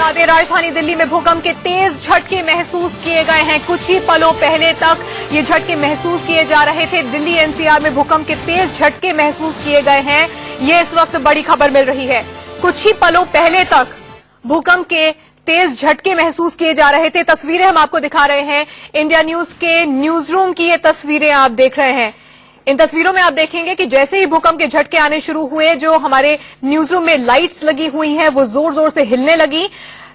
बता दें, राजधानी दिल्ली में भूकंप के तेज झटके महसूस किए गए हैं। कुछ ही पलों पहले तक ये झटके महसूस किए जा रहे थे। दिल्ली एनसीआर में भूकंप के तेज झटके महसूस किए गए हैं। ये इस वक्त बड़ी खबर मिल रही है। कुछ ही पलों पहले तक भूकंप के तेज झटके महसूस किए जा रहे थे। तस्वीरें हम आपको दिखा रहे हैं। इंडिया न्यूज के न्यूज रूम की ये तस्वीरें आप देख रहे हैं। इन तस्वीरों में आप देखेंगे कि जैसे ही भूकंप के झटके आने शुरू हुए, जो हमारे न्यूज रूम में लाइट्स लगी हुई हैं वो जोर जोर से हिलने लगी।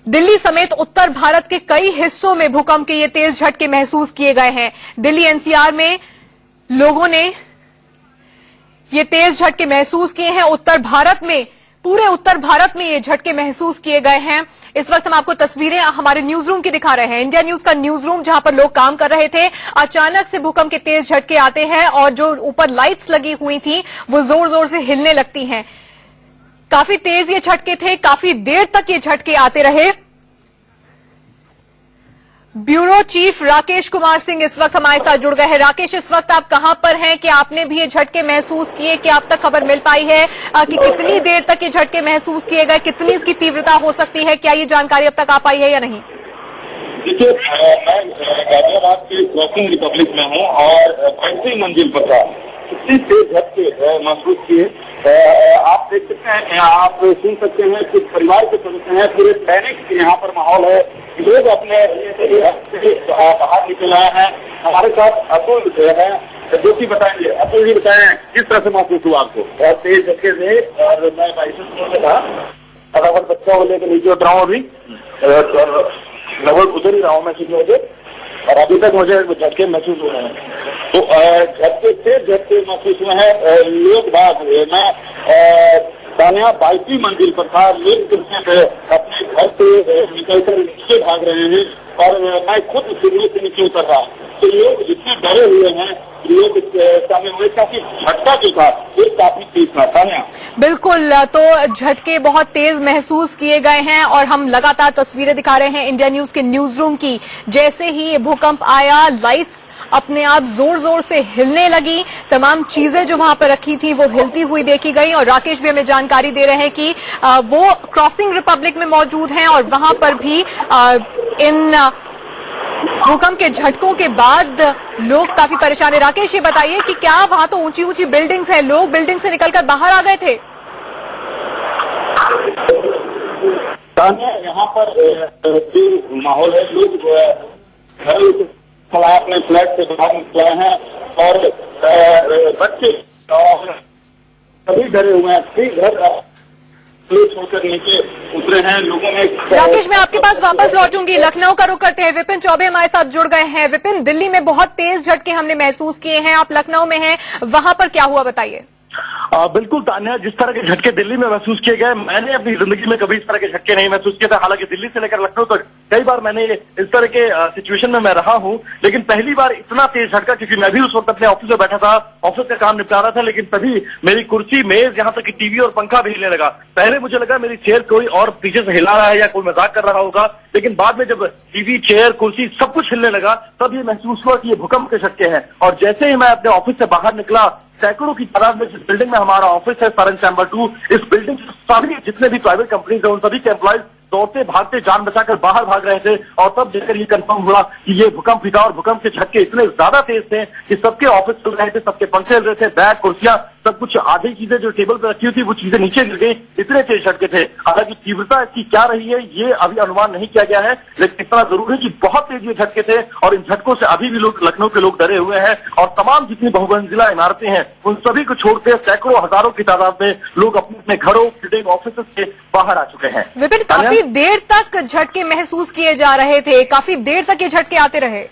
दिल्ली समेत उत्तर भारत के कई हिस्सों में भूकंप के ये तेज झटके महसूस किए गए हैं। दिल्ली एनसीआर में लोगों ने ये तेज झटके महसूस किए हैं। उत्तर भारत में, पूरे उत्तर भारत में ये झटके महसूस किए गए हैं। इस वक्त हम आपको तस्वीरें हमारे न्यूज रूम की दिखा रहे हैं। इंडिया न्यूज का न्यूज रूम, जहां पर लोग काम कर रहे थे, अचानक से भूकंप के तेज झटके आते हैं और जो ऊपर लाइट्स लगी हुई थी वो जोर जोर से हिलने लगती हैं। काफी तेज ये झटके थे, काफी देर तक ये झटके आते रहे। ब्यूरो चीफ राकेश कुमार सिंह इस वक्त हमारे साथ जुड़ गए हैं। राकेश, इस वक्त आप कहां पर हैं कि आपने भी ये झटके महसूस किए? कि आप तक खबर मिल पाई है कि कितनी देर तक ये झटके महसूस किए गए, कितनी इसकी तीव्रता हो सकती है? क्या ये जानकारी अब तक आ पाई है या नहीं? देखिए, मैं गाजियाबाद के क्रॉसिंग रिपब्लिक में हूँ और 35 मंजिल पर था। इतनी तेज झटके महसूस किए। आप देख सकते हैं, आप सुन सकते हैं कि परिवार के सदस्य हैं, पूरे पैनिक यहाँ पर माहौल है। लोग अपने बाहर निकल आए हैं। हमारे साथ अतुल है, जो कि बताएंगे। अतुल जी, बताएं किस तरह से महसूस हुआ आपको? बहुत तेज झटके थे और मैं 22 में था। फटाफट बच्चों को लेकर नीचे उतरा हूँ। अभी लगभग उधर ही रहा हूँ मैं 6 बजे और अभी तक मुझे झटके महसूस हो रहे हैं। तो झटके महसूस हुए हैं। लोग बाग, मैं तानिया 22वीं मंजिल पर था। लोग अपने घर से निकलकर नीचे भाग रहे हैं और मैं खुद सीढ़ी से नीचे उतर रहा। तो लोग इतने डरे हुए हैं, लोग सामने हुए काफी झटका जो था ये काफी तेज था। तानिया, बिल्कुल, तो झटके बहुत तेज महसूस किए गए हैं और हम लगातार तस्वीरें दिखा रहे हैं इंडिया न्यूज के न्यूज रूम की। जैसे ही ये भूकंप आया, लाइट्स अपने आप जोर जोर से हिलने लगी। तमाम चीजें जो वहां पर रखी थी वो हिलती हुई देखी गई। और राकेश भी हमें जानकारी दे रहे हैं कि वो क्रॉसिंग रिपब्लिक में मौजूद हैं और वहां पर भी इन भूकंप के झटकों के बाद लोग काफी परेशान है। राकेश, ये बताइए कि क्या वहां तो ऊंची ऊंची बिल्डिंग्स हैं, लोग बिल्डिंग से निकलकर बाहर आ गए थे? यहाँ पर माहौल है। लोग घर अपने फ्लैट से बाहर निकले हैं और बच्चे सभी डरे हुए हैं। घर छोड़कर नीचे उतरे हैं। लोगों ने राकेश, मैं आपके पास वापस लौटूंगी। लखनऊ का रुख करते हैं। विपिन चौबे हमारे साथ जुड़ गए हैं। विपिन, दिल्ली में बहुत तेज झटके हमने महसूस किए हैं, आप लखनऊ में हैं, वहां पर क्या हुआ बताइए? बिल्कुल तान्या, जिस तरह के झटके दिल्ली में महसूस किए गए, मैंने अपनी जिंदगी में कभी इस तरह के झटके नहीं महसूस किए थे। हालांकि दिल्ली से लेकर लखनऊ तक कई बार मैंने इस तरह के सिचुएशन में मैं रहा हूं, लेकिन पहली बार इतना तेज झटका, क्योंकि मैं भी उस वक्त अपने ऑफिस में बैठा था, ऑफिस का काम निपटा रहा था, लेकिन तभी मेरी कुर्सी, मेज, यहाँ तक कि टीवी और पंखा भी हिलने लगा। पहले मुझे लगा मेरी चेयर कोई और पीछे से हिला रहा है या कोई मजाक कर रहा होगा, लेकिन बाद में जब टीवी, चेयर, कुर्सी सब कुछ हिलने लगा तब ये महसूस हुआ कि ये भूकंप के झटके हैं। और जैसे ही मैं अपने ऑफिस से बाहर निकला, सैकड़ों की तादाद में जिस बिल्डिंग में हमारा ऑफिस है, सरन चैम्बर 2, इस बिल्डिंग से सभी जितने भी प्राइवेट कंपनीज है उन सभी के एम्प्लॉइज दौड़ते भागते जान बचाकर बाहर भाग रहे थे। और तब देखकर ये कंफर्म हुआ कि ये भूकंप हिला और भूकंप के झटके इतने ज्यादा तेज थे कि सबके ऑफिस चल रहे थे, सबके पंखे हिल रहे थे, बैग, कुर्सियां, सब कुछ, आधी चीजें जो टेबल पर रखी हुई थी वो चीजें नीचे गिर गई। इतने तेज झटके थे। हालांकि तीव्रता इसकी क्या रही है ये अभी अनुमान नहीं किया गया है, लेकिन इतना जरूर है कि बहुत तेज ये झटके थे और इन झटकों से अभी भी लोग, लखनऊ के लोग डरे हुए हैं। और तमाम जितनी बहुमंजिला इमारतें हैं उन सभी को छोड़कर सैकड़ों हजारों की तादाद में लोग अपने अपने घरों, बिल्डिंग, ऑफिस से बाहर आ चुके हैं। विपिन, काफी देर तक झटके महसूस किए जा रहे थे, काफी देर तक ये झटके आते रहे?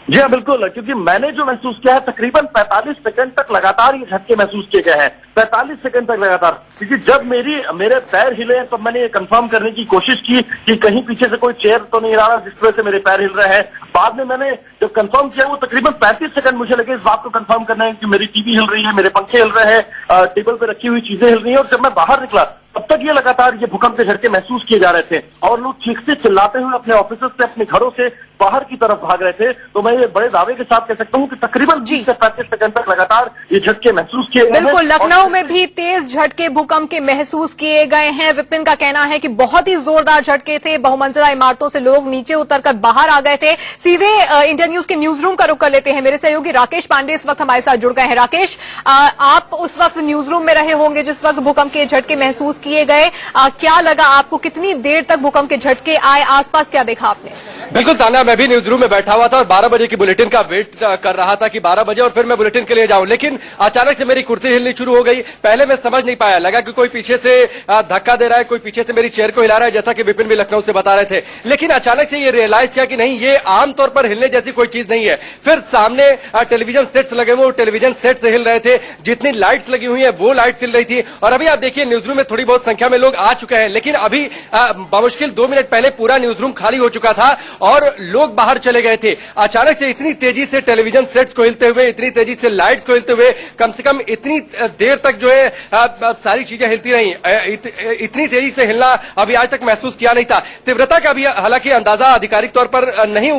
जी हाँ, बिल्कुल, क्योंकि मैंने जो महसूस किया है तकरीबन 45 सेकंड तक लगातार ये झटके महसूस किए गए हैं। 45 सेकंड तक लगातार, क्योंकि जब मेरे पैर हिले तब मैंने ये कंफर्म करने की कोशिश की कि कहीं पीछे से कोई चेयर तो नहीं हिला रहा जिस वजह से मेरे पैर हिल रहे हैं। बाद में मैंने जब कंफर्म किया, वो तकरीबन 35 सेकंड मुझे लगे इस बात को कंफर्म करना है कि मेरी टीवी हिल रही है, मेरे पंखे हिल रहे हैं, टेबल पे रखी हुई चीजें हिल रही है। और जब मैं बाहर निकला तब तक ये लगातार ये भूकंप के झटके महसूस किए जा रहे थे और लोग चीखते चिल्लाते हुए अपने ऑफिस से, अपने घरों से बाहर की तरफ भाग रहे थे। तो मैं ये बड़े दावे के साथ कह सकता हूँ कि तकरीबन 20 से 35 सेकंड तक लगातार ये झटके महसूस किए गए। बिल्कुल, लखनऊ में भी तेज झटके भूकंप के महसूस किए गए हैं। विपिन का कहना है कि बहुत ही जोरदार झटके थे, बहुमंजिला इमारतों से लोग नीचे उतरकर बाहर आ गए थे। सीधे इंडिया न्यूज के न्यूज रूम का रुख कर लेते हैं। मेरे सहयोगी राकेश पांडे इस वक्त हमारे साथ जुड़ गए हैं। राकेश, आप उस वक्त न्यूज रूम में रहे होंगे जिस वक्त भूकंप के झटके महसूस किए गए। क्या लगा आपको, कितनी देर तक भूकंप के झटके आए, आसपास क्या देखा आपने? बिल्कुल तान्या, मैं भी न्यूज रूम में बैठा हुआ था और 12 बजे की बुलेटिन का वेट कर रहा था कि 12 बजे और फिर मैं बुलेटिन के लिए जाऊं, लेकिन अचानक से मेरी कुर्सी हिलनी शुरू हो गई। पहले मैं समझ नहीं पाया, लगा कि कोई पीछे से धक्का दे रहा है, कोई पीछे से मेरी चेयर को हिला रहा है, जैसा कि विपिन भी लखनऊ से बता रहे थे। लेकिन अचानक से ये रियलाइज किया कि नहीं, ये आमतौर पर हिलने जैसी कोई चीज नहीं है। फिर सामने टेलीविजन सेट्स लगे हुए, टेलीविजन सेट से हिल रहे थे, जितनी लाइट्स लगी हुई है वो लाइट्स हिल रही थी। और अभी आप देखिए न्यूज रूम में थोड़ी बहुत संख्या में लोग आ चुके हैं, लेकिन अभी बमुश्किल 2 मिनट पहले पूरा न्यूज रूम खाली हो चुका था और लोग बाहर चले गए थे। अचानक से इतनी तेजी से टेलीविजन सेट्स को हिलते हुए, इतनी तेजी से लाइट्स को हिलते हुए, कम से कम इतनी देर तक जो है सारी चीजें हिलती रही। इतनी तेजी से हिलना अभी आज तक महसूस किया नहीं था। तीव्रता का भी हालांकि अंदाजा आधिकारिक तौर पर नहीं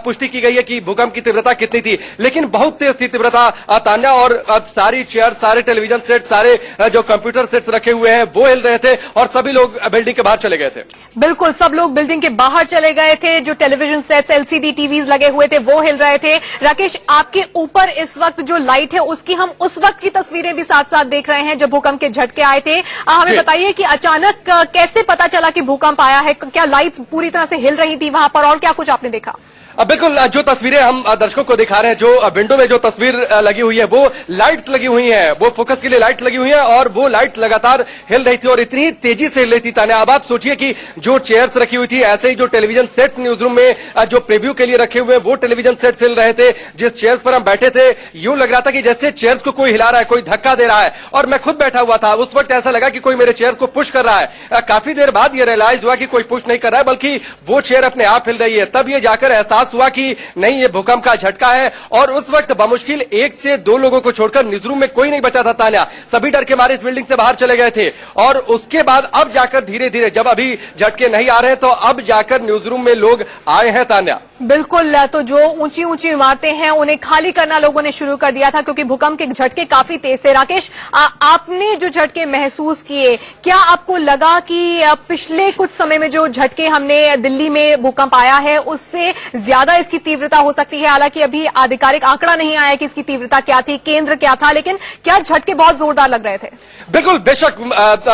पुष्टि की गई है कि भूकंप की तीव्रता कितनी थी, लेकिन बहुत तेज थी तीव्रता तान्या। और सारी चेयर, सारे टेलीविजन सेट, सारे जो कंप्यूटर सेट्स रखे हुए हैं वो हिल रहे थे और सभी लोग बिल्डिंग के बाहर चले गए थे। बिल्कुल, सब लोग बिल्डिंग के बाहर चले गए थे। जो टेलीविजन सेट्स, एलसीडी टीवीज लगे हुए थे वो हिल रहे थे। राकेश, आपके ऊपर इस वक्त जो लाइट है उसकी हम उस वक्त की तस्वीरें भी साथ साथ देख रहे हैं जब भूकंप के झटके आए थे। हमें बताइए कि अचानक कैसे पता चला कि भूकंप आया है? क्या लाइट्स पूरी तरह से हिल रही थी वहां पर और क्या कुछ आपने देखा? बिल्कुल, जो तस्वीरें हम दर्शकों को दिखा रहे हैं, जो विंडो में जो तस्वीर लगी हुई है वो लाइट्स लगी हुई हैं, वो फोकस के लिए लाइट्स लगी हुई हैं और वो लाइट्स लगातार हिल रही थी और इतनी तेजी से हिल रही थी तान्या। अब आप सोचिए कि जो चेयर्स रखी हुई थी, ऐसे ही जो टेलीविजन सेट्स न्यूज रूम में जो प्रीव्यू के लिए रखे हुए वो टेलीविजन सेट्स हिल रहे थे। जिस चेयर्स पर हम बैठे थे यूं लग रहा था कि जैसे चेयर्स को कोई हिला रहा है, कोई धक्का दे रहा है। और मैं खुद बैठा हुआ था, उस वक्त ऐसा लगा कि कोई मेरे चेयर को पुश कर रहा है। काफी देर बाद ये रियलाइज हुआ कि कोई पुश नहीं कर रहा है, बल्कि वो चेयर अपने आप हिल रही है। तब ये जाकर एहसास हुआ कि नहीं, ये भूकंप का झटका है। और उस वक्त बमुश्किल 1 से 2 लोगों को छोड़कर न्यूज रूम में कोई नहीं बचा था तान्या। सभी डर के मारे इस बिल्डिंग से बाहर चले गए थे और उसके बाद अब जाकर धीरे धीरे, जब अभी झटके नहीं आ रहे हैं, तो अब जाकर न्यूज रूम में लोग आए हैं तान्या। बिल्कुल, तो जो ऊंची ऊंची इमारतें हैं उन्हें खाली करना लोगों ने शुरू कर दिया था क्योंकि भूकंप के झटके काफी तेज थे। राकेश, आपने जो झटके महसूस किए, क्या आपको लगा कि पिछले कुछ समय में जो झटके हमने दिल्ली में भूकंप आया है उससे ज्यादा इसकी तीव्रता हो सकती है? हालांकि अभी आधिकारिक आंकड़ा नहीं आया कि इसकी तीव्रता क्या थी, केंद्र क्या था, लेकिन क्या झटके बहुत जोरदार लग रहे थे? बिल्कुल, बेशक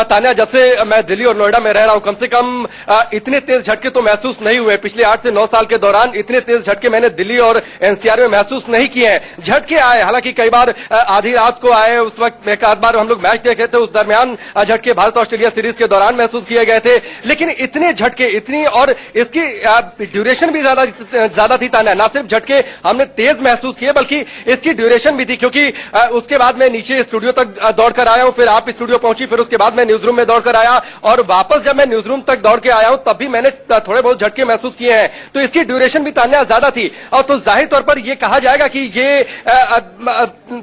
तान्या, जब से मैं दिल्ली और नोएडा में रह रहा हूं, कम से कम इतने तेज झटके तो महसूस नहीं हुए। पिछले 8 से 9 साल के दौरान इतने तेज झटके मैंने दिल्ली और एनसीआर में महसूस नहीं किए हैं। झटके आए, हालांकि कई बार आधी रात को आए, उस वक्त एक आध बार हम लोग मैच देख रहे थे, उस दरमियान झटके भारत ऑस्ट्रेलिया सीरीज के दौरान महसूस किए गए थे। लेकिन इतने झटके, इतनी, और इसकी ड्यूरेशन भी ज्यादा थी तान्या। ना सिर्फ झटके हमने तेज महसूस किए बल्कि इसकी ड्यूरेशन भी थी, क्योंकि उसके बाद मैं नीचे स्टूडियो तक दौड़कर आया हूं, फिर आप स्टूडियो पहुंची, फिर उसके बाद मैं न्यूज रूम में दौड़कर आया और वापस जब मैं न्यूज रूम तक दौड़ के आया हूं तब भी मैंने थोड़े बहुत झटके महसूस किए हैं। तो इसकी ड्यूरेशन भी तान्या ज्यादा थी। और तो जाहिर तौर पर यह कहा जाएगा कि ये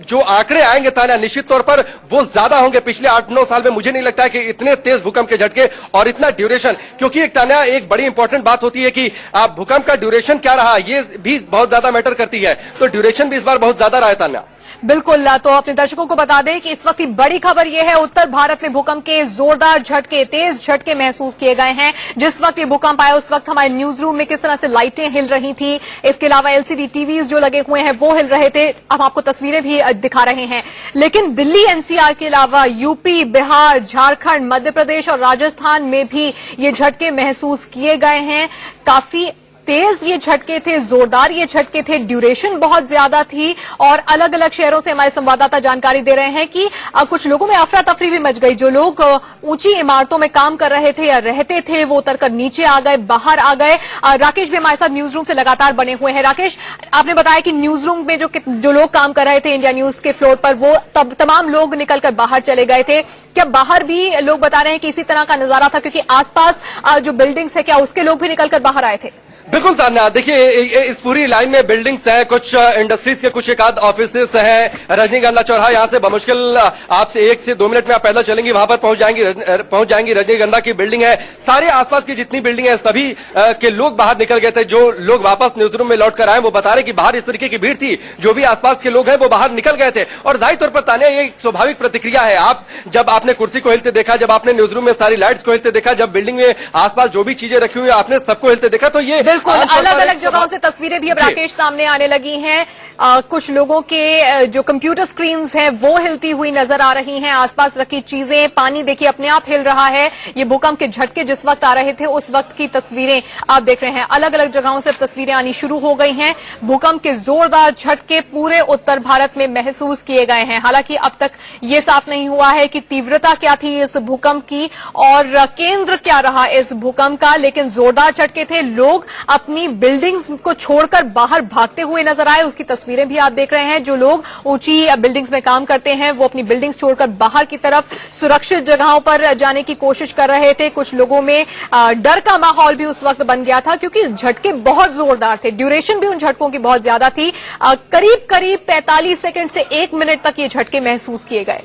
जो आंकड़े आएंगे तान्या, निश्चित तौर पर वो ज्यादा होंगे। पिछले 8-9 साल में मुझे नहीं लगता है कि इतने तेज भूकंप के झटके और इतना ड्यूरेशन, क्योंकि एक तान्या एक बड़ी इंपॉर्टेंट बात होती है कि भूकंप का ड्यूरेशन क्या रहा, ये भी बहुत ज्यादा मैटर करती है। तो ड्यूरेशन भी इस बार बहुत ज्यादा रहा है तान्या। बिल्कुल, तो अपने दर्शकों को बता दें कि इस वक्त की बड़ी खबर यह है, उत्तर भारत में भूकंप के जोरदार झटके, तेज झटके महसूस किए गए हैं। जिस वक्त ये भूकंप आया उस वक्त हमारे न्यूज रूम में किस तरह से लाइटें हिल रही थी, इसके अलावा एलसीडी टीवीज जो लगे हुए हैं वो हिल रहे थे। अब आपको तस्वीरें भी दिखा रहे हैं। लेकिन दिल्ली एनसीआर के अलावा यूपी, बिहार, झारखंड, मध्य प्रदेश और राजस्थान में भी ये झटके महसूस किए गए हैं। काफी तेज ये झटके थे, जोरदार ये झटके थे, ड्यूरेशन बहुत ज्यादा थी। और अलग अलग शहरों से हमारे संवाददाता जानकारी दे रहे हैं कि कुछ लोगों में अफरा तफरी भी मच गई। जो लोग ऊंची इमारतों में काम कर रहे थे या रहते थे वो उतरकर नीचे आ गए, बाहर आ गए। राकेश भी हमारे साथ न्यूज रूम से लगातार बने हुए हैं। राकेश, आपने बताया कि न्यूज रूम में जो लोग काम कर रहे थे इंडिया न्यूज के फ्लोर पर, वो तमाम लोग निकलकर बाहर चले गए थे। क्या बाहर भी लोग बता रहे हैं कि इसी तरह का नजारा था, क्योंकि आसपास जो बिल्डिंग्स है, क्या उसके लोग भी निकलकर बाहर आए थे? बिल्कुल तान्या, देखिए इस पूरी लाइन में बिल्डिंग्स हैं, कुछ इंडस्ट्रीज के कुछ एक आध ऑफिसेस हैं। रजनीगंधा चौराहा यहाँ से बमुश्किल आपसे 1 से 2 मिनट में आप पैदल चलेंगी, वहां पर पहुंच जाएंगी। रजनीगंधा की बिल्डिंग है, सारे आसपास की जितनी बिल्डिंग है सभी के लोग बाहर निकल गए थे। जो लोग वापस न्यूज रूम में लौट कर आए वो बता रहे कि बाहर इस तरीके की भीड़ थी, जो भी आसपास के लोग हैं वो बाहर निकल गए थे। और जाहिर तौर पर तान्या ये एक स्वाभाविक प्रतिक्रिया है। आप जब आपने कुर्सी को हिलते देखा, जब आपने न्यूज रूम में सारी लाइट्स को हिलते देखा, जब बिल्डिंग में आसपास जो भी चीजें रखी हुई आपने सबको हिलते देखा, तो ये बिल्कुल अलग अलग जगहों से तस्वीरें भी अब राकेश सामने आने लगी हैं। कुछ लोगों के जो कंप्यूटर स्क्रीन्स हैं वो हिलती हुई नजर आ रही हैं। आसपास रखी चीजें, पानी देखिए अपने आप हिल रहा है। ये भूकंप के झटके जिस वक्त आ रहे थे उस वक्त की तस्वीरें आप देख रहे हैं। अलग अलग जगहों से तस्वीरें आनी शुरू हो गई हैं। भूकंप के जोरदार झटके पूरे उत्तर भारत में महसूस किए गए हैं। हालांकि अब तक ये साफ नहीं हुआ है कि तीव्रता क्या थी इस भूकंप की और केंद्र क्या रहा इस भूकंप का, लेकिन जोरदार झटके थे। लोग अपनी बिल्डिंग्स को छोड़कर बाहर भागते हुए नजर आए, उसकी तस्वीरें भी आप देख रहे हैं। जो लोग ऊंची बिल्डिंग्स में काम करते हैं वो अपनी बिल्डिंग्स छोड़कर बाहर की तरफ सुरक्षित जगहों पर जाने की कोशिश कर रहे थे। कुछ लोगों में डर का माहौल भी उस वक्त बन गया था क्योंकि झटके बहुत जोरदार थे। ड्यूरेशन भी उन झटकों की बहुत ज्यादा थी। करीब 45 सेकंड से 1 मिनट तक ये झटके महसूस किए गए।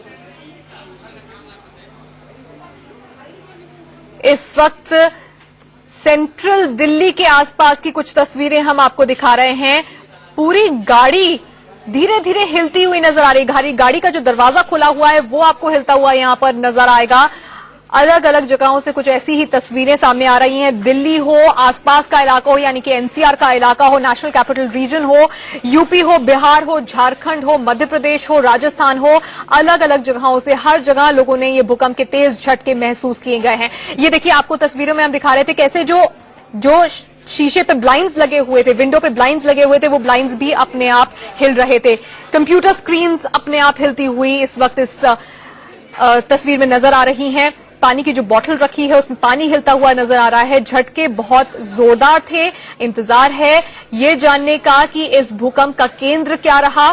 इस वक्त सेंट्रल दिल्ली के आसपास की कुछ तस्वीरें हम आपको दिखा रहे हैं। पूरी गाड़ी धीरे धीरे हिलती हुई नजर आ रही है। गाड़ी का जो दरवाजा खुला हुआ है वो आपको हिलता हुआ यहां पर नजर आएगा। अलग अलग जगहों से कुछ ऐसी ही तस्वीरें सामने आ रही हैं। दिल्ली हो, आसपास का इलाका हो यानी कि एनसीआर का इलाका हो, नेशनल कैपिटल रीजन हो, यूपी हो, बिहार हो, झारखंड हो, मध्य प्रदेश हो, राजस्थान हो, अलग अलग जगहों से हर जगह लोगों ने ये भूकंप के तेज झटके महसूस किए गए हैं। ये देखिए आपको तस्वीरों में हम दिखा रहे थे कैसे जो शीशे पे ब्लाइंड्स लगे हुए थे, विंडो पे ब्लाइंड्स लगे हुए थे, वो ब्लाइंड्स भी अपने आप हिल रहे थे। कंप्यूटर स्क्रीन्स अपने आप हिलती हुई इस वक्त इस तस्वीर में नजर आ रही हैं। पानी की जो बोतल रखी है उसमें पानी हिलता हुआ नजर आ रहा है। झटके बहुत जोरदार थे। इंतजार है ये जानने का कि इस भूकंप का केंद्र क्या रहा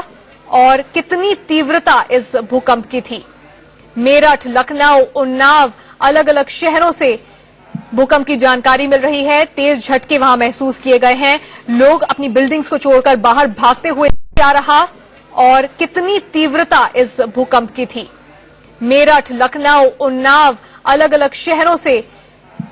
और कितनी तीव्रता इस भूकंप की थी। मेरठ, लखनऊ, उन्नाव, अलग अलग शहरों से भूकंप की जानकारी मिल रही है। तेज झटके वहां महसूस किए गए हैं। लोग अपनी बिल्डिंग्स को छोड़कर बाहर भागते हुए क्या रहा और कितनी तीव्रता इस भूकंप की थी। मेरठ, लखनऊ, उन्नाव, अलग अलग शहरों से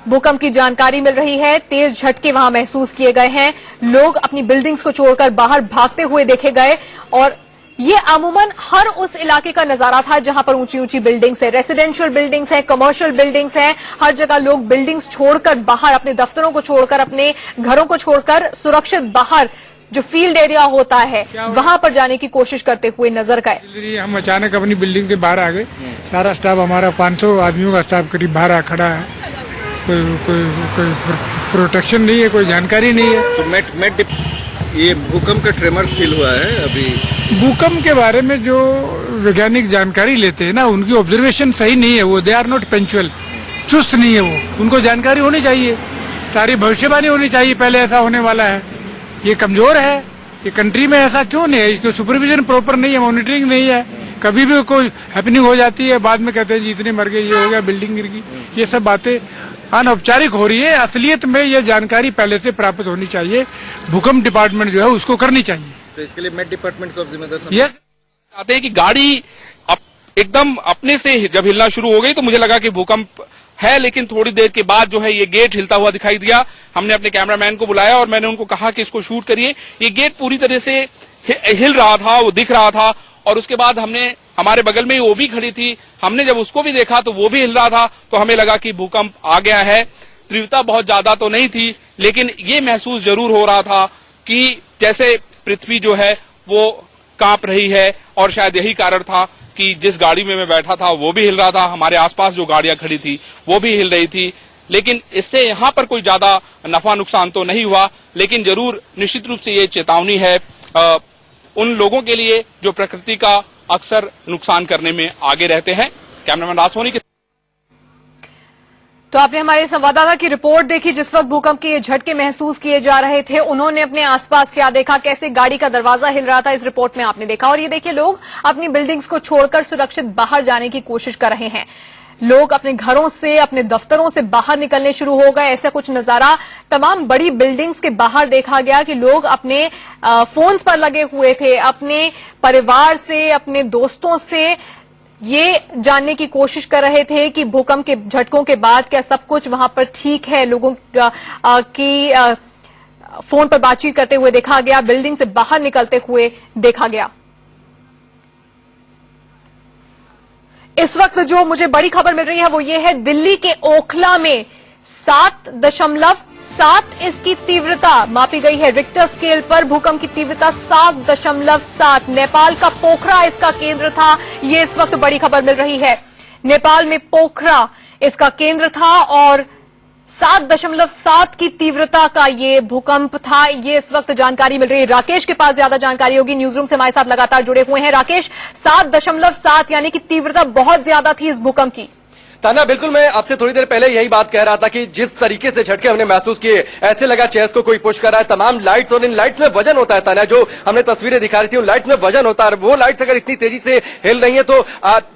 भूकंप की जानकारी मिल रही है। तेज झटके वहां महसूस किए गए हैं। लोग अपनी बिल्डिंग्स को छोड़कर बाहर भागते हुए देखे गए और ये अमूमन हर उस इलाके का नजारा था जहां पर ऊंची ऊंची बिल्डिंग्स है, रेसिडेंशियल बिल्डिंग्स है, कमर्शियल बिल्डिंग्स हैं। हर जगह लोग बिल्डिंग्स छोड़कर बाहर, अपने दफ्तरों को छोड़कर, अपने घरों को छोड़कर सुरक्षित बाहर जो फील्ड एरिया होता है वहां पर जाने की कोशिश करते हुए नजर गए। हम अचानक अपनी बिल्डिंग से बाहर आ गए। सारा स्टाफ हमारा 500 आदमियों का स्टाफ करीब बाहर आ खड़ा है। कोई प्रोटेक्शन नहीं है, कोई जानकारी नहीं है। तो ये भूकंप का ट्रेमर्स फील हुआ है अभी। भूकंप के बारे में जो वैज्ञानिक जानकारी लेते हैं ना, उनकी ऑब्जर्वेशन सही नहीं है। वो दे आर नॉट पंक्चुअल, चुस्त नहीं है वो। उनको जानकारी होनी चाहिए, सारी भविष्यवाणी होनी चाहिए पहले ऐसा होने वाला है। ये कमजोर है। ये कंट्री में ऐसा क्यों नहीं है? इसको सुपरविजन प्रॉपर नहीं है, मॉनिटरिंग नहीं है। कभी भी कोई हैपनिंग हो जाती है, बाद में कहते हैं जी इतने मर गए, ये हो गया, बिल्डिंग गिर गई। ये सब बातें अनौपचारिक हो रही है। असलियत में ये जानकारी पहले से प्राप्त होनी चाहिए। भूकंप डिपार्टमेंट जो है उसको करनी चाहिए। तो इसके लिए मेट डिपार्टमेंट को जिम्मेदार ये आते हैं कि गाड़ी एकदम अपने से जब हिलना शुरू हो गई तो मुझे लगा कि भूकंप है, लेकिन थोड़ी देर के बाद जो है ये गेट हिलता हुआ दिखाई दिया। हमने अपने कैमरामैन को बुलाया और मैंने उनको कहा कि इसको शूट करिए। ये गेट पूरी तरह से हिल रहा था, वो दिख रहा था। और उसके बाद हमने, हमारे बगल में ही वो भी खड़ी थी, हमने जब उसको भी देखा तो वो भी हिल रहा था। तो हमें लगा कि भूकंप आ गया है। तीव्रता बहुत ज्यादा तो नहीं थी, लेकिन ये महसूस जरूर हो रहा था कि जैसे पृथ्वी जो है वो कांप रही है। और शायद यही कारण था कि जिस गाड़ी में मैं बैठा था वो भी हिल रहा था, हमारे आसपास जो गाड़ियां खड़ी थी वो भी हिल रही थी। लेकिन इससे यहाँ पर कोई ज्यादा नफा नुकसान तो नहीं हुआ, लेकिन जरूर निश्चित रूप से ये चेतावनी है उन लोगों के लिए जो प्रकृति का अक्सर नुकसान करने में आगे रहते हैं। कैमरामैन रासोनी के। तो आपने हमारे संवाददाता की रिपोर्ट देखी। जिस वक्त भूकंप के ये झटके महसूस किए जा रहे थे, उन्होंने अपने आसपास क्या देखा, कैसे गाड़ी का दरवाजा हिल रहा था, इस रिपोर्ट में आपने देखा। और ये देखिए लोग अपनी बिल्डिंग्स को छोड़कर सुरक्षित बाहर जाने की कोशिश कर रहे हैं। लोग अपने घरों से, अपने दफ्तरों से बाहर निकलने शुरू हो गए। ऐसा कुछ नजारा तमाम बड़ी बिल्डिंग्स के बाहर देखा गया कि लोग अपने फोन्स पर लगे हुए थे, अपने परिवार से, अपने दोस्तों से ये जानने की कोशिश कर रहे थे कि भूकंप के झटकों के बाद क्या सब कुछ वहां पर ठीक है। लोगों की फोन पर बातचीत करते हुए देखा गया, बिल्डिंग से बाहर निकलते हुए देखा गया। इस वक्त जो मुझे बड़ी खबर मिल रही है वो ये है, दिल्ली के ओखला में 7.7 इसकी तीव्रता मापी गई है। रिक्टर स्केल पर भूकंप की तीव्रता 7.7। नेपाल का पोखरा इसका केंद्र था। ये इस वक्त बड़ी खबर मिल रही है। नेपाल में पोखरा इसका केंद्र था और 7.7 की तीव्रता का ये भूकंप था। ये इस वक्त जानकारी मिल रही है। राकेश के पास ज्यादा जानकारी होगी, न्यूज रूम से हमारे साथ लगातार जुड़े हुए हैं। राकेश, 7.7 यानी कि तीव्रता बहुत ज्यादा थी इस भूकंप की। ताना, बिल्कुल मैं आपसे थोड़ी देर पहले यही बात कह रहा था कि जिस तरीके से झटके हमने महसूस किए, ऐसे लगा चेयर्स को कोई पुश कर रहा है। तमाम लाइट्स, और इन लाइट्स में वजन होता है ताना, जो हमने तस्वीरें दिखा रही थी उन लाइट्स में वजन होता है। वो लाइट्स अगर इतनी तेजी से हिल रही है तो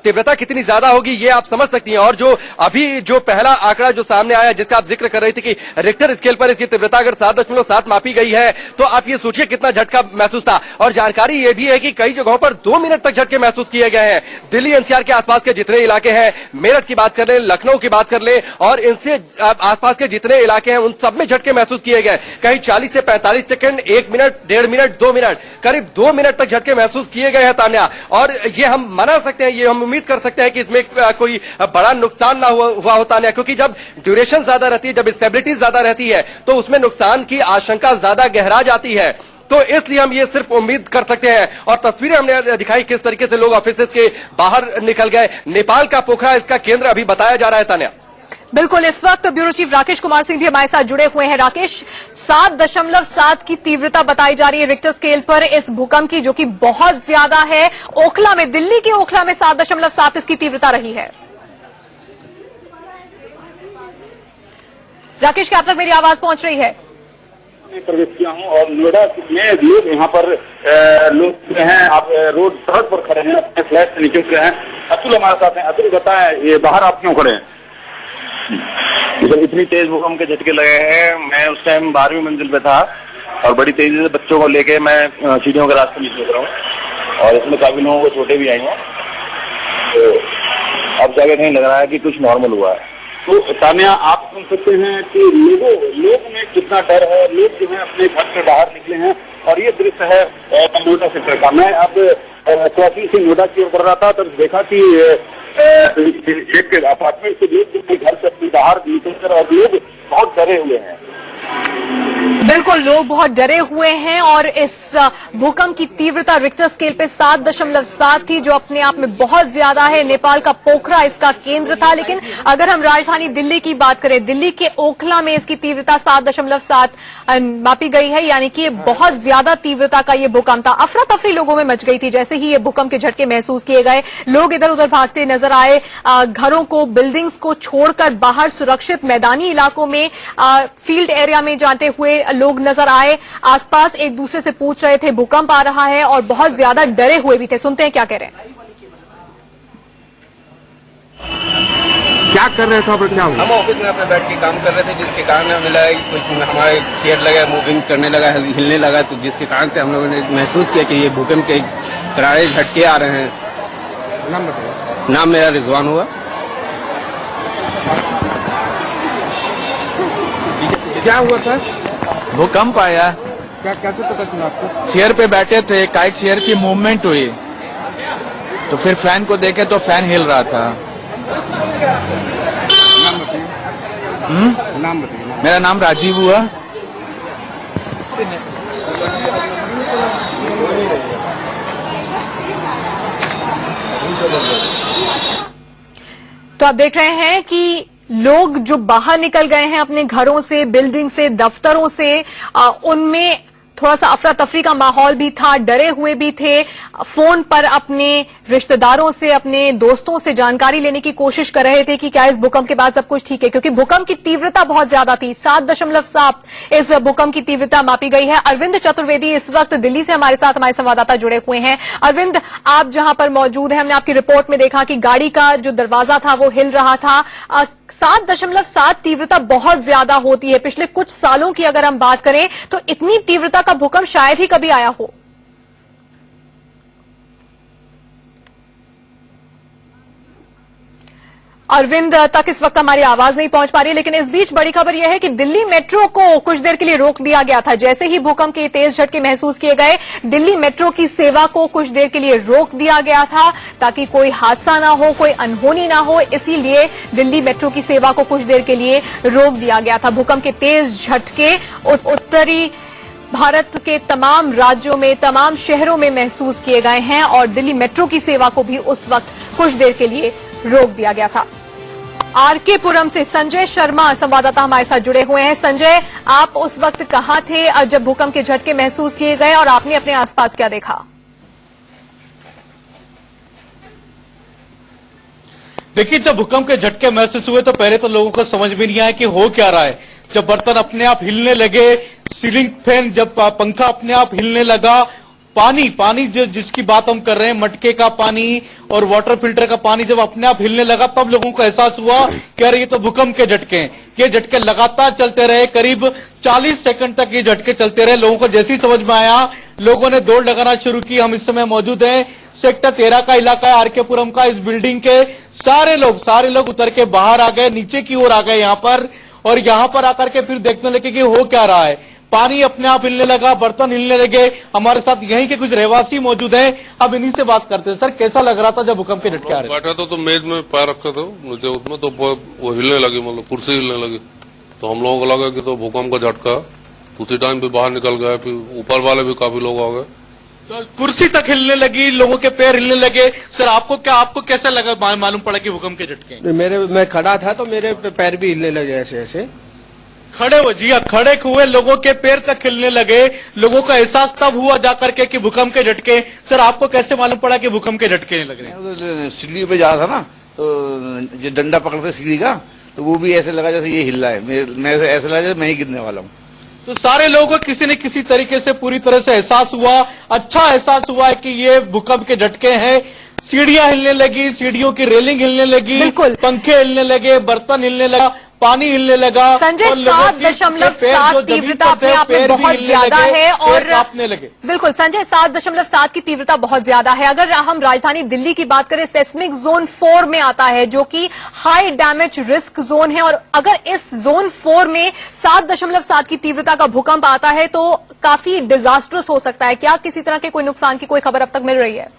तीव्रता कितनी ज्यादा होगी ये आप समझ सकती हैं। और जो अभी जो पहला आंकड़ा जो सामने आया, जिसका आप जिक्र कर रही थी कि रिक्टर स्केल पर इसकी तीव्रता अगर 7.7 मापी गई है, तो आप ये सोचिए कितना झटका महसूस था। और जानकारी ये भी है कि कई जगहों पर 2 मिनट तक झटके महसूस किए गए हैं। दिल्ली एनसीआर के आसपास के जितने इलाके हैं, मेरठ की बात कर लें, लखनऊ की बात कर ले, और इनसे आसपास के जितने इलाके हैं उन सब में झटके महसूस किए गए। कहीं 40 से 45 सेकंड, 1 मिनट, 1.5 मिनट, 2 मिनट, करीब 2 मिनट तक झटके महसूस किए गए हैं तान्या। और ये हम मना सकते हैं, ये हम उम्मीद कर सकते हैं कि इसमें कोई बड़ा नुकसान ना हुआ हो तान्या, क्योंकि जब ड्यूरेशन ज्यादा रहती है, जब स्टेबिलिटी ज्यादा रहती है, तो उसमें नुकसान की आशंका ज्यादा गहरा जाती है। तो इसलिए हम ये सिर्फ उम्मीद कर सकते हैं। और तस्वीरें हमने दिखाई किस तरीके से लोग ऑफिसेस के बाहर निकल गए। नेपाल का पोखरा इसका केंद्र अभी बताया जा रहा है तान्या। बिल्कुल, इस वक्त ब्यूरो चीफ राकेश कुमार सिंह भी हमारे साथ जुड़े हुए हैं। राकेश, 7.7 की तीव्रता बताई जा रही है रिक्टर स्केल पर इस भूकंप की, जो कि बहुत ज्यादा है। ओखला में, दिल्ली के ओखला में 7.7 इसकी तीव्रता रही है। राकेश, क्या आप तक मेरी आवाज पहुंच रही है? प्रवेश किया हूँ और नोएडा में लोग यहाँ पर लोग हैं, आप रोड सड़क पर खड़े हैं, अपने फ्लैट से निकल के हैं। अतुल हमारे साथ हैं। अतुल बताएं, ये बाहर आप क्यों खड़े हैं? जब इतनी तेज भूकंप के झटके लगे हैं, मैं उस टाइम 12वीं मंजिल पे था और बड़ी तेजी से बच्चों को लेके मैं सीढ़ियों के रास्ते नीचे उतरा हूँ और इसमें काफी लोगों को चोटें भी आई हैं। तो अब जाके नहीं लग रहा है कि कुछ नॉर्मल हुआ है। तो तान्या, आप सुन सकते हैं कि लोग में कितना डर है। लोग जो है अपने घर से बाहर निकले हैं और ये दृश्य है नोएडा सेक्टर का। मैं अब क्रॉसिंग से नोएडा की ओर बढ़ रहा था, तब देखा कि एक अपार्टमेंट से लोग अपने घर से अपने बाहर निकलकर, और लोग बहुत डरे हुए हैं। बिल्कुल, लोग बहुत डरे हुए हैं और इस भूकंप की तीव्रता रिक्टर स्केल पे 7.7 थी, जो अपने आप में बहुत ज्यादा है। नेपाल का पोखरा इसका केंद्र था। लेकिन अगर हम राजधानी दिल्ली की बात करें, दिल्ली के ओखला में इसकी तीव्रता 7.7 मापी गई है, यानी कि बहुत ज्यादा तीव्रता का ये भूकंप था। अफरा तफरी लोगों में मच गई थी जैसे ही ये भूकंप के झटके महसूस किए गए। लोग इधर उधर भागते नजर आए, घरों को, बिल्डिंग्स को छोड़कर बाहर सुरक्षित मैदानी इलाकों में, फील्ड एरिया में जाते हुए लोग नजर आए। आसपास एक दूसरे से पूछ रहे थे भूकंप आ रहा है, और बहुत ज्यादा डरे हुए भी थे। सुनते हैं क्या कह रहे हैं। क्या कर रहे थे आप? क्या हुआ? हम ऑफिस में अपने बैठ के काम कर रहे थे, जिसके कारण हमें लगा कि कुछ हमारे चेयर लगा, मूविंग करने लगा, हिलने लगा, तो जिसके कारण से हम लोगों ने महसूस किया कि ये भूकंप के करारे झटके आ रहे हैं। नाम बताइए। नाम मेरा रिजवान हुआ। क्या हुआ था? भूकंप आया। क्या कैसे पता चला आपको? चेयर पे बैठे थे, एक चेयर की मूवमेंट हुई, तो फिर फैन को देखे तो फैन हिल रहा था। नाम बताइए। नाम बताइए। मेरा नाम राजीव हुआ। तो आप देख रहे हैं कि लोग जो बाहर निकल गए हैं अपने घरों से, बिल्डिंग से, दफ्तरों से, उनमें थोड़ा सा अफरा तफरी का माहौल भी था, डरे हुए भी थे, फोन पर अपने रिश्तेदारों से, अपने दोस्तों से जानकारी लेने की कोशिश कर रहे थे कि क्या इस भूकंप के बाद सब कुछ ठीक है, क्योंकि भूकंप की तीव्रता बहुत ज्यादा थी। 7.7 इस भूकंप की तीव्रता मापी गई है। अरविंद चतुर्वेदी इस वक्त दिल्ली से हमारे साथ हमारे संवाददाता जुड़े हुए हैं। अरविंद, आप जहां पर मौजूद हैं, हमने आपकी रिपोर्ट में देखा कि गाड़ी का जो दरवाजा था वो हिल रहा था। 7.7 तीव्रता बहुत ज्यादा होती है। पिछले कुछ सालों की अगर हम बात करें तो इतनी तीव्रता का भूकंप शायद ही कभी आया हो। अरविंद तक इस वक्त हमारी आवाज नहीं पहुंच पा रही है, लेकिन इस बीच बड़ी खबर यह है कि दिल्ली मेट्रो को कुछ देर के लिए रोक दिया गया था। जैसे ही भूकंप के तेज झटके महसूस किए गए, दिल्ली मेट्रो की सेवा को कुछ देर के लिए रोक दिया गया था ताकि कोई हादसा ना हो, कोई अनहोनी ना हो। इसीलिए दिल्ली मेट्रो की सेवा को कुछ देर के लिए रोक दिया गया था। भूकंप के तेज झटके उत्तरी भारत के तमाम राज्यों में, तमाम शहरों में महसूस किए गए हैं और दिल्ली मेट्रो की सेवा को भी उस वक्त कुछ देर के लिए रोक दिया गया था। आरके पुरम से संजय शर्मा संवाददाता हमारे साथ जुड़े हुए हैं। संजय, आप उस वक्त कहां थे जब भूकंप के झटके महसूस किए गए और आपने अपने आसपास क्या देखा? देखिए, जब भूकंप के झटके महसूस हुए तो पहले तो लोगों को समझ में नहीं आया कि हो क्या रहा है। जब बर्तन अपने आप हिलने लगे, सीलिंग फैन, जब पंखा अपने आप हिलने लगा, पानी जो जिसकी बात हम कर रहे हैं, मटके का पानी और वाटर फिल्टर का पानी जब अपने आप हिलने लगा, तब लोगों को एहसास हुआ कि अरे ये तो भूकंप के झटके हैं। ये झटके लगातार चलते रहे, करीब 40 सेकंड तक ये झटके चलते रहे। लोगों को जैसे ही समझ में आया, लोगों ने दौड़ लगाना शुरू की। हम इस समय मौजूद हैं सेक्टर 13 का इलाका है, आरके पुरम का। इस बिल्डिंग के सारे लोग उतर के बाहर आ गए, नीचे की ओर आ गए यहाँ पर, और यहाँ पर आकर के फिर देखने लगे कि हो क्या रहा है। पानी अपने आप हिलने लगा, बर्तन हिलने लगे। हमारे साथ यहीं के कुछ रहवासी मौजूद हैं, अब इन्हीं से बात करते हैं। सर, कैसा लग रहा था जब भूकंप के झटके आ रहे थे? बैठा था तो मेज में पैर रखा था नीचे, उसमें तो वो हिलने लगी, मतलब कुर्सी हिलने लगी। तो हम लोगों को लगा कि तो भूकंप का झटका। उसी टाइम पे बाहर निकल गए, फिर ऊपर वाले भी काफी लोग आ गए। तो कुर्सी तक हिलने लगी, लोगों के पैर हिलने लगे। सर, आपको कैसा लगा, मालूम पड़ा कि भूकंप के झटके? मैं खड़ा था तो मेरे पैर भी हिलने लगे ऐसे। खड़े हुए, जी हाँ, खड़े हुए लोगों के पैर तक हिलने लगे। लोगों का एहसास तब हुआ जाकर के कि भूकंप के झटके। सर, आपको कैसे मालूम पड़ा कि भूकंप के झटके लग रहे हैं? सीढ़ी पे जा रहा था ना, तो जो डंडा पकड़ते सीढ़ी का, तो वो भी ऐसे लगा जैसे ये हिल रहा है। मैं ऐसे लगा जैसे मैं ही गिरने वाला हूँ। तो सारे लोगों को किसी न किसी तरीके से पूरी तरह से एहसास हुआ, अच्छा एहसास हुआ है कि ये भूकंप के झटके हैं। सीढ़ियां हिलने लगी, सीढ़ियों की रेलिंग हिलने लगी, पंखे हिलने लगे, बर्तन हिलने लगा, पानी हिलने लगा। संजय, 7.7 तीव्रता अपने आप में बहुत ज्यादा है और लगे। बिल्कुल संजय, 7.7 की तीव्रता बहुत ज्यादा है। अगर हम राजधानी दिल्ली की बात करें, सेस्मिक जोन 4 में आता है, जो कि हाई डैमेज रिस्क जोन है, और अगर इस जोन 4 में 7.7 की तीव्रता का भूकंप आता है तो काफी डिजास्टर्स हो सकता है। क्या किसी तरह के कोई नुकसान की कोई खबर अब तक मिल रही है?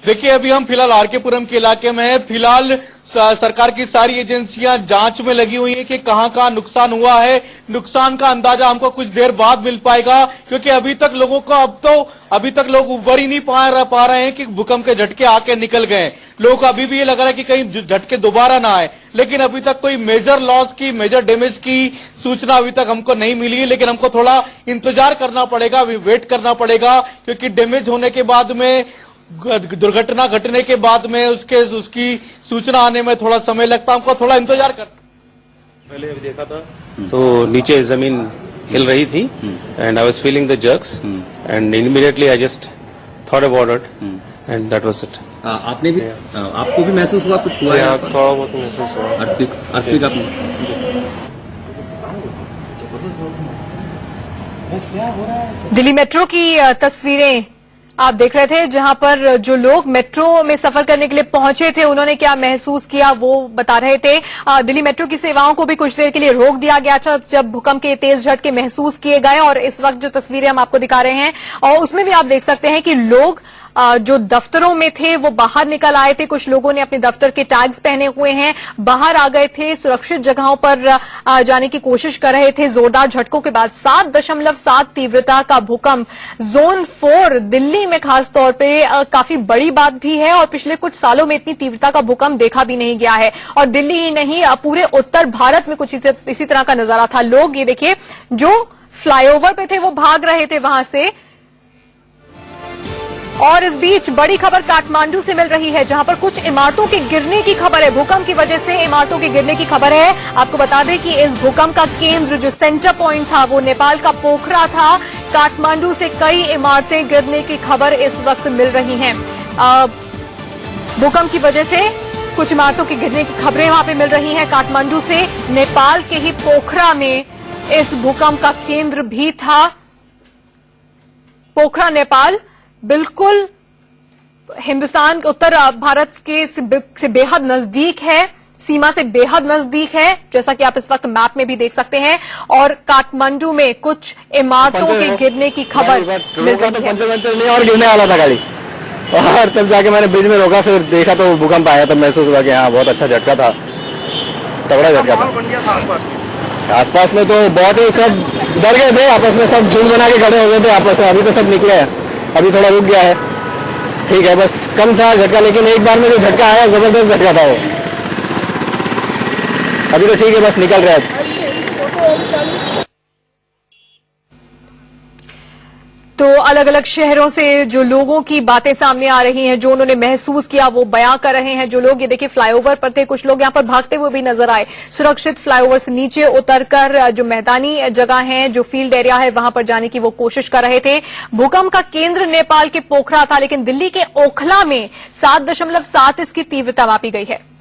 देखिए, अभी हम फिलहाल आरके पुरम के इलाके में हैं। फिलहाल सरकार की सारी एजेंसियां जांच में लगी हुई हैं कि कहां नुकसान हुआ है। नुकसान का अंदाजा हमको कुछ देर बाद मिल पाएगा, क्योंकि अभी तक लोगों को अभी तक लोग उबर ही नहीं पा रहे हैं कि भूकंप के झटके आके निकल गए। लोगों को अभी भी ये लग रहा है कि कहीं झटके दोबारा ना आए, लेकिन अभी तक कोई मेजर लॉस की, मेजर डैमेज की सूचना अभी तक हमको नहीं मिली है। लेकिन हमको थोड़ा इंतजार करना पड़ेगा, वेट करना पड़ेगा, क्योंकि डैमेज होने के बाद में, दुर्घटना घटने के बाद में उसकी सूचना आने में थोड़ा समय लगता है। हमको थोड़ा इंतजार कर। पहले अभी देखा था तो नीचे जमीन हिल रही थी and I was feeling the jerks and immediately I just thought about it and that was it. आपने भी आपको भी महसूस हुआ, कुछ हुआ? थोड़ा बहुत महसूस हुआ। अर्थक्वेक आपने? दिल्ली मेट्रो की तस्वीरें आप देख रहे थे, जहां पर जो लोग मेट्रो में सफर करने के लिए पहुंचे थे उन्होंने क्या महसूस किया वो बता रहे थे। दिल्ली मेट्रो की सेवाओं को भी कुछ देर के लिए रोक दिया गया था जब भूकंप के तेज झटके महसूस किए गए, और इस वक्त जो तस्वीरें हम आपको दिखा रहे हैं और उसमें भी आप देख सकते हैं कि लोग जो दफ्तरों में थे वो बाहर निकल आए थे। कुछ लोगों ने अपने दफ्तर के टैग्स पहने हुए हैं, बाहर आ गए थे, सुरक्षित जगहों पर जाने की कोशिश कर रहे थे। जोरदार झटकों के बाद 7.7 तीव्रता का भूकंप जोन 4 दिल्ली में खासतौर पे काफी बड़ी बात भी है और पिछले कुछ सालों में इतनी तीव्रता का भूकंप देखा भी नहीं गया है। और दिल्ली ही नहीं, पूरे उत्तर भारत में कुछ इसी तरह का नजारा था। लोग ये देखिए जो फ्लाईओवर पे थे वो भाग रहे थे वहां से। और इस बीच बड़ी खबर काठमांडू से मिल रही है, जहां पर कुछ इमारतों के गिरने की खबर है। भूकंप की वजह से इमारतों के गिरने की खबर है। आपको बता दें कि इस भूकंप का केंद्र जो सेंटर पॉइंट था वो नेपाल का पोखरा था। काठमांडू से कई इमारतें गिरने की खबर इस वक्त मिल रही हैं। भूकंप की वजह से कुछ इमारतों के गिरने की खबरें वहां पे मिल रही हैं। काठमांडू से नेपाल के ही पोखरा में इस भूकंप का केंद्र भी था। पोखरा नेपाल बिल्कुल हिंदुस्तान उत्तर भारत के से बेहद नजदीक है, सीमा से बेहद नजदीक है, जैसा कि आप इस वक्त मैप में भी देख सकते हैं। और काठमांडू में कुछ इमारतों के गिरने की खबर मिल रही है। और गिरने वाला था गाड़ी, और तब जाके मैंने ब्रिज में रोका, फिर देखा तो भूकंप आया, तब महसूस हुआ कि हाँ बहुत अच्छा झटका था, तगड़ा झटका था। आसपास में तो बहुत ही सब डर गए थे, आपस में सब झुंड बना के खड़े हो गए थे आपस में। अभी तो सब निकले हैं, अभी थोड़ा रुक गया है, ठीक है, बस कम था झटका, लेकिन एक बार में जो झटका आया जबरदस्त झटका था वो। अभी तो ठीक है, बस निकल रहा है। तो अलग अलग शहरों से जो लोगों की बातें सामने आ रही हैं, जो उन्होंने महसूस किया वो बयां कर रहे हैं। जो लोग ये देखिए फ्लाईओवर पर थे, कुछ लोग यहां पर भागते हुए भी नजर आए। सुरक्षित फ्लाईओवर से नीचे उतरकर जो मैदानी जगह है, जो फील्ड एरिया है, वहां पर जाने की वो कोशिश कर रहे थे। भूकंप का केंद्र नेपाल के पोखरा था, लेकिन दिल्ली के ओखला में 7.7 इसकी तीव्रता मापी गई है।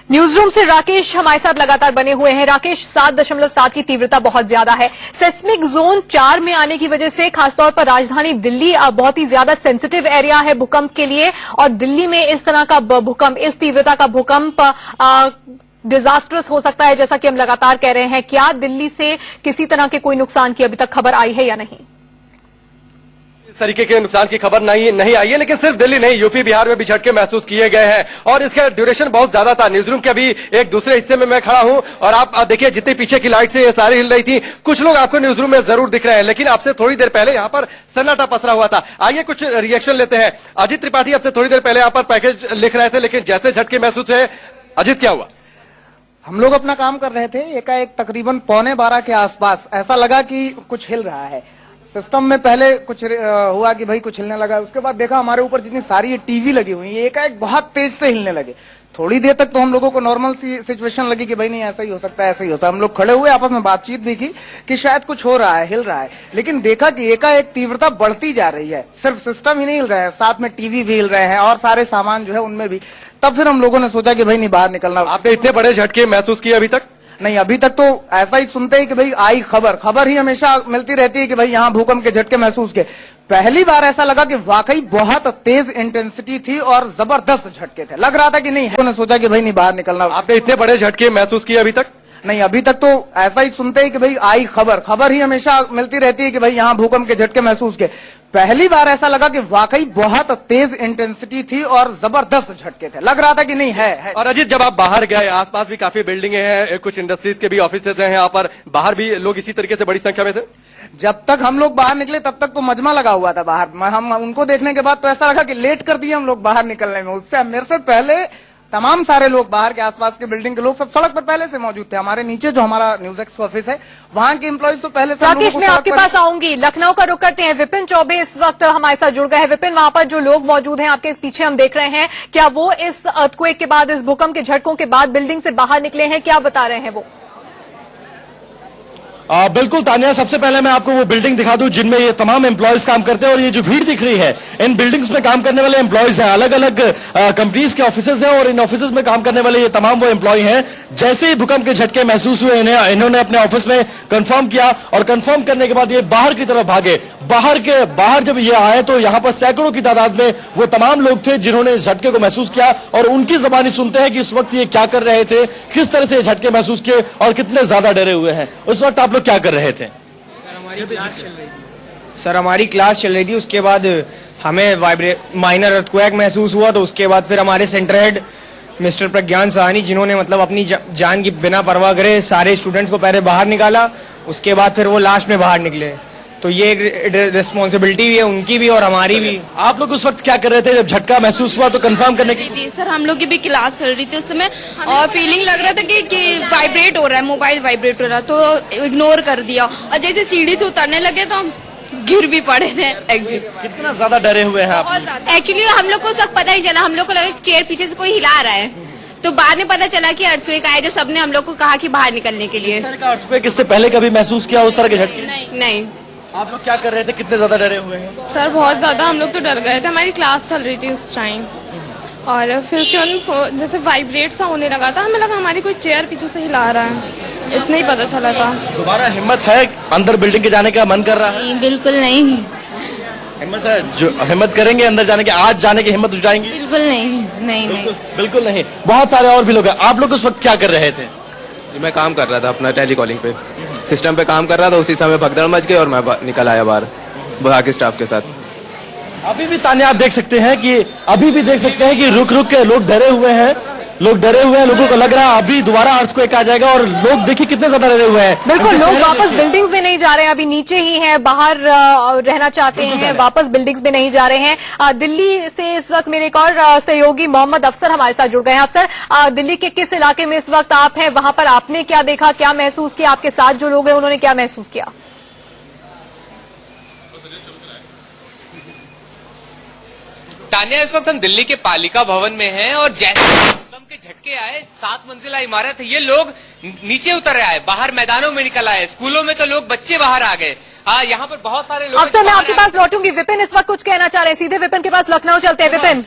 न्यूज रूम से राकेश हमारे साथ लगातार बने हुए हैं। राकेश, 7.7 की तीव्रता बहुत ज्यादा है। सेस्मिक जोन 4 में आने की वजह से खासतौर पर राजधानी दिल्ली बहुत ही ज्यादा सेंसिटिव एरिया है भूकंप के लिए, और दिल्ली में इस तरह का भूकंप, इस तीव्रता का भूकंप डिजास्टरस हो सकता है, जैसा कि हम लगातार कह रहे हैं। क्या दिल्ली से किसी तरह के कोई नुकसान की अभी तक खबर आई है या नहीं? इस तरीके के नुकसान की खबर नहीं आई है, लेकिन सिर्फ दिल्ली नहीं, यूपी बिहार में भी झटके महसूस किए गए हैं और इसका ड्यूरेशन बहुत ज्यादा था। न्यूज रूम के अभी एक दूसरे हिस्से में मैं खड़ा हूं और आप देखिए जितनी पीछे की लाइट से ये सारी हिल रही थी। कुछ लोग आपको न्यूज रूम में जरूर दिख रहे हैं, लेकिन आपसे थोड़ी देर पहले यहाँ पर सन्नाटा पसरा हुआ था। आइए कुछ रिएक्शन लेते हैं। अजित त्रिपाठी आपसे थोड़ी देर पहले यहाँ पर पैकेज लिख रहे थे, लेकिन जैसे झटके महसूस हुए, अजित क्या हुआ? हम लोग अपना काम कर रहे थे, एकाएक तकरीबन 11:15 के आसपास ऐसा लगा कि कुछ हिल रहा है। सिस्टम में पहले कुछ हुआ कि भाई कुछ हिलने लगा, उसके बाद देखा हमारे ऊपर जितनी सारी टीवी लगी हुई है एकाएक बहुत तेज से हिलने लगे। थोड़ी देर तक तो हम लोगों को नॉर्मल सी सिचुएशन लगी कि भाई नहीं ऐसा ही हो सकता है, ऐसा ही होता है। हम लोग खड़े हुए आपस में बातचीत भी की कि शायद कुछ हो रहा है, हिल रहा है, लेकिन देखा कि एकाएक तीव्रता बढ़ती जा रही है। सिर्फ सिस्टम ही नहीं हिल रहा है, साथ में टीवी भी हिल रहे हैं और सारे सामान जो है उनमें भी। तब फिर हम लोगों ने सोचा कि भाई नहीं बाहर निकलना। आपने इतने बड़े झटके महसूस किए अभी तक? नहीं, अभी तक तो ऐसा ही सुनते हैं कि भाई आई खबर ही हमेशा मिलती रहती है कि भाई यहाँ भूकंप के झटके महसूस किए। पहली बार ऐसा लगा कि वाकई बहुत तेज इंटेंसिटी थी और जबरदस्त झटके थे। लग रहा था कि नहीं, उन्होंने सोचा कि भाई नहीं बाहर निकलना। आपने इतने बड़े झटके महसूस किए अभी तक? नहीं, अभी तक तो ऐसा ही सुनते हैं कि भाई आई खबर ही हमेशा मिलती रहती है कि भाई यहाँ भूकंप के झटके महसूस किए। पहली बार ऐसा लगा कि वाकई बहुत तेज इंटेंसिटी थी और जबरदस्त झटके थे। लग रहा था कि नहीं है। और अजीत, जब आप बाहर गए, आसपास भी काफी बिल्डिंगे हैं, कुछ इंडस्ट्रीज के भी ऑफिसेज हैं, यहाँ पर बाहर भी लोग इसी तरीके से बड़ी संख्या में थे? जब तक हम लोग बाहर निकले तब तक तो मजमा लगा हुआ था बाहर। हम उनको देखने के बाद तो ऐसा लगा कि लेट कर दिए हम लोग बाहर निकलने में। उससे मेरे से पहले तमाम सारे लोग, बाहर के आसपास के बिल्डिंग के लोग सब सड़क पर पहले से मौजूद थे। हमारे नीचे जो हमारा न्यूज एक्स ऑफिस है वहां के एम्प्लॉइज तो पहले से। राकेश, मैं आपके पास आऊंगी, लखनऊ का रुख करते हैं। विपिन चौबे इस वक्त हमारे साथ जुड़ गए हैं। विपिन, वहां पर जो लोग मौजूद हैं आपके पीछे हम देख रहे हैं, क्या वो इस अर्थक्वेक के बाद, इस भूकंप के झटकों के बाद बिल्डिंग से बाहर निकले हैं? क्या बता रहे हैं वो? बिल्कुल तानिया, सबसे पहले मैं आपको वो बिल्डिंग दिखा दूं जिनमें ये तमाम एम्प्लॉयज काम करते हैं और ये जो भीड़ दिख रही है इन बिल्डिंग्स में काम करने वाले एम्प्लॉयज हैं। अलग अलग कंपनीज के ऑफिसेज हैं और इन ऑफिसेज में काम करने वाले ये तमाम वो एम्प्लॉय हैं। जैसे ही भूकंप के झटके महसूस हुए इन्होंने अपने ऑफिस में कंफर्म किया और कंफर्म करने के बाद ये बाहर की तरफ भागे। बाहर जब ये आए तो यहाँ पर सैकड़ों की तादाद में वो तमाम लोग थे जिन्होंने इस झटके को महसूस किया, और उनकी ज़बानी सुनते हैं कि इस वक्त ये क्या कर रहे थे, किस तरह से ये झटके महसूस किए और कितने ज्यादा डरे हुए हैं। उस वक्त आप लोग क्या कर रहे थे? सर हमारी क्लास चल रही थी, उसके बाद हमें माइनर अर्थक्वेक महसूस हुआ, तो उसके बाद फिर हमारे सेंटर हेड मिस्टर प्रज्ञान साहनी, जिन्होंने मतलब अपनी जान की बिना परवाह करे सारे स्टूडेंट्स को पहले बाहर निकाला, उसके बाद फिर वो लास्ट में बाहर निकले। तो ये एक रिस्पॉन्सिबिलिटी भी है उनकी भी और हमारी भी। आप लोग उस वक्त क्या कर रहे थे जब झटका महसूस हुआ तो कंफर्म करने की? सर हम लोग की भी क्लास चल रही थी उस समय, और फीलिंग लग रहा था कि वाइब्रेट हो रहा है, मोबाइल वाइब्रेट हो रहा, तो इग्नोर कर दिया, और जैसे सीढ़ी से उतरने लगे तो हम गिर भी पड़े थे। कितना ज्यादा डरे हुए हैं आप? एक्चुअली हम लोग को सब पता ही चला, हम लोग को लगा चेयर पीछे से कोई हिला रहा है, तो बाद में पता चला कि अर्थक्वेक आया, जो सबने हम लोग को कहा कि बाहर निकलने के लिए। अर्थक्वेक इससे पहले कभी महसूस किया उस तरह के झटके? नहीं। आप लोग क्या कर रहे थे, कितने ज्यादा डरे हुए हैं? सर बहुत ज्यादा हम लोग तो डर गए थे, हमारी क्लास चल रही थी उस टाइम, और फिर जैसे वाइब्रेट सा होने लगा था, हमें लगा हमारी कोई चेयर पीछे से हिला रहा है, इतना ही पता चला था। दोबारा हिम्मत है अंदर बिल्डिंग के जाने का मन कर रहा है? बिल्कुल नहीं। हिम्मत है? जो हिम्मत करेंगे अंदर जाने की, आज जाने की हिम्मत जुटाएंगे? बिल्कुल नहीं। बिल्कुल नहीं। बहुत सारे और भी लोग हैं। आप लोग उस वक्त क्या कर रहे थे? मैं काम कर रहा था अपना टेलीकॉलिंग पे, सिस्टम पे काम कर रहा था, उसी समय भगदड़ मच गई और मैं निकल आया बाहर बाकी स्टाफ के साथ। अभी भी तान्या आप देख सकते हैं कि रुक रुक के लोग डरे हुए हैं, लोगों को लग रहा है अभी दोबारा अर्थक्वेक आ जाएगा, और लोग देखिए कितने ज्यादा डरे हुए हैं। बिल्कुल, लोग वापस बिल्डिंग्स में नहीं जा रहे हैं, अभी नीचे ही हैं, बाहर रहना चाहते हैं, वापस बिल्डिंग्स में नहीं जा रहे हैं। दिल्ली से इस वक्त मेरे एक और सहयोगी मोहम्मद अफसर हमारे साथ जुड़ गए हैं। अफसर, दिल्ली के किस इलाके में इस वक्त आप हैं, वहां पर आपने क्या देखा, क्या महसूस किया, आपके साथ जो लोग हैं उन्होंने क्या महसूस किया? तान्या, इस वक्त हम दिल्ली के पालिका भवन में हैं, और जैसे भूकंप के झटके आए, 7 मंजिला इमारत है, ये लोग नीचे उतर आए, बाहर मैदानों में निकल आए, स्कूलों में तो लोग बच्चे बाहर आ गए। यहाँ पर बहुत सारे लोग। अफसर, मैं आपके पास लौटूंगी। विपिन इस वक्त कुछ कहना चाह रहे हैं, सीधे विपिन के पास लखनऊ चलते हैं। विपिन,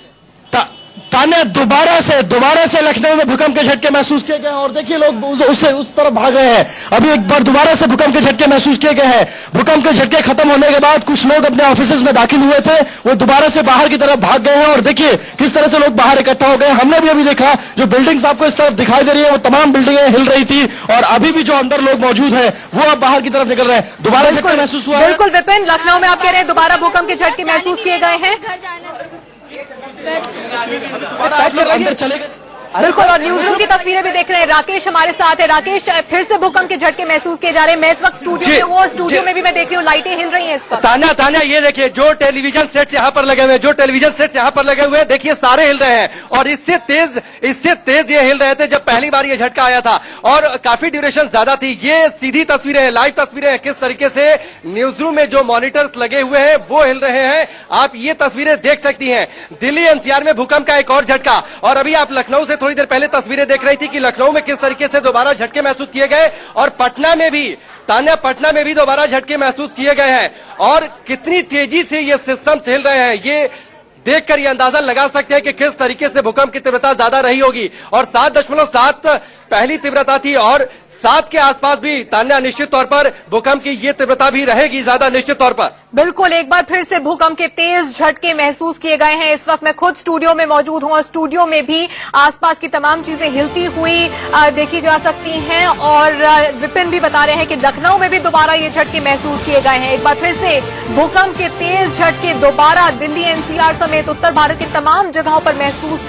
तान्या, दोबारा से लखनऊ में भूकंप के झटके महसूस किए गए हैं, और देखिए लोग उस तरफ भाग रहे हैं। अभी एक बार दोबारा से भूकंप के झटके महसूस किए गए हैं। भूकंप के झटके खत्म होने के बाद कुछ लोग अपने ऑफिसेज में दाखिल हुए थे, वो दोबारा से बाहर की तरफ भाग गए हैं, और देखिए किस तरह से लोग बाहर इकट्ठा हो गए। हमने भी अभी देखा, जो बिल्डिंग्स आपको इस तरफ दिखाई दे रही है, वो तमाम बिल्डिंगें हिल रही थी, और अभी भी जो अंदर लोग मौजूद हैं वो अब बाहर की तरफ निकल रहे हैं। दोबारा झटका महसूस हुआ? बिल्कुल विपिन, लखनऊ में आप कह रहे हैं दोबारा भूकंप के झटके महसूस किए गए हैं। आप लोग अंदर चले गए? बिल्कुल, और न्यूज रूम की तस्वीरें भी देख रहे हैं। राकेश हमारे साथ है। राकेश, फिर से भूकंप के झटके महसूस किए जा रहे हैं। मैं इस वक्त स्टूडियो में हूँ, और स्टूडियो में भी मैं देख रही हूँ लाइटें हिल रही हैं इस वक्त। तान्या, ये देखिए जो टेलीविजन सेट्स यहाँ पर लगे हुए हैं, देखिए सारे हिल रहे हैं, और इससे तेज ये हिल रहे थे जब पहली बार ये झटका आया था, और काफी ड्यूरेशन ज्यादा थी। ये सीधी तस्वीरें हैं, लाइव तस्वीरें हैं, किस तरीके से न्यूज रूम में जो मॉनिटर्स लगे हुए हैं वो हिल रहे हैं। आप ये तस्वीरें देख सकती हैं। दिल्ली एनसीआर में भूकंप का एक और झटका, और अभी आप लखनऊ से थोड़ी देर पहले तस्वीरें देख रही थी कि लखनऊ में किस तरीके से दोबारा झटके महसूस किए गए, और पटना में भी, तान्या, पटना में भी दोबारा झटके महसूस किए गए हैं, और कितनी तेजी से ये सिस्टम हिल रहे हैं, ये देखकर ये अंदाजा लगा सकते हैं कि किस तरीके से भूकंप की तीव्रता ज्यादा रही होगी। और 7.7 पहली तीव्रता थी, और 7 के आसपास भी तान्या निश्चित तौर पर भूकंप की ये तीव्रता भी रहेगी ज्यादा, निश्चित तौर पर। बिल्कुल, एक बार फिर से भूकंप के तेज झटके महसूस किए गए हैं। इस वक्त मैं खुद स्टूडियो में मौजूद हूं, और स्टूडियो में भी आसपास की तमाम चीजें हिलती हुई देखी जा सकती हैं, और विपिन भी बता रहे हैं कि लखनऊ में भी दोबारा ये झटके महसूस किए गए हैं। एक बार फिर से भूकंप के तेज झटके दोबारा दिल्ली एनसीआर समेत उत्तर भारत की तमाम जगहों पर महसूस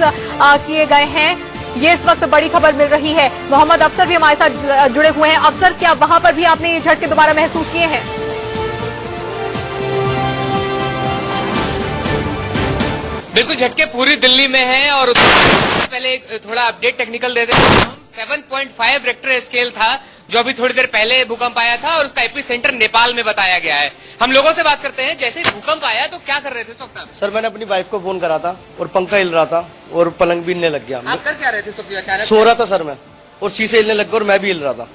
किए गए हैं। ये इस वक्त बड़ी खबर मिल रही है। मोहम्मद अफसर भी हमारे साथ जुड़े हुए हैं। अफसर, क्या वहां पर भी आपने ये झटके दोबारा महसूस किए हैं? बिल्कुल, झटके पूरी दिल्ली में हैं, और पहले थोड़ा अपडेट टेक्निकल दे देते हैं। 7.5 रेक्टर स्केल था जो अभी थोड़ी देर पहले भूकंप आया था, और उसका एपी सेंटर नेपाल में बताया गया है। हम लोगों से बात करते हैं, जैसे भूकंप आया तो क्या कर रहे थे इस वक्त आप? सर मैंने अपनी वाइफ को फोन करा था, और पंखा हिल रहा था, और पलंग भी हिलने लग गया। आप कर क्या रहे थे इस वक्त? अचानक सो रहा था सर मैं, और शीशे हिलने लग गए, और मैं भी हिल रहा था।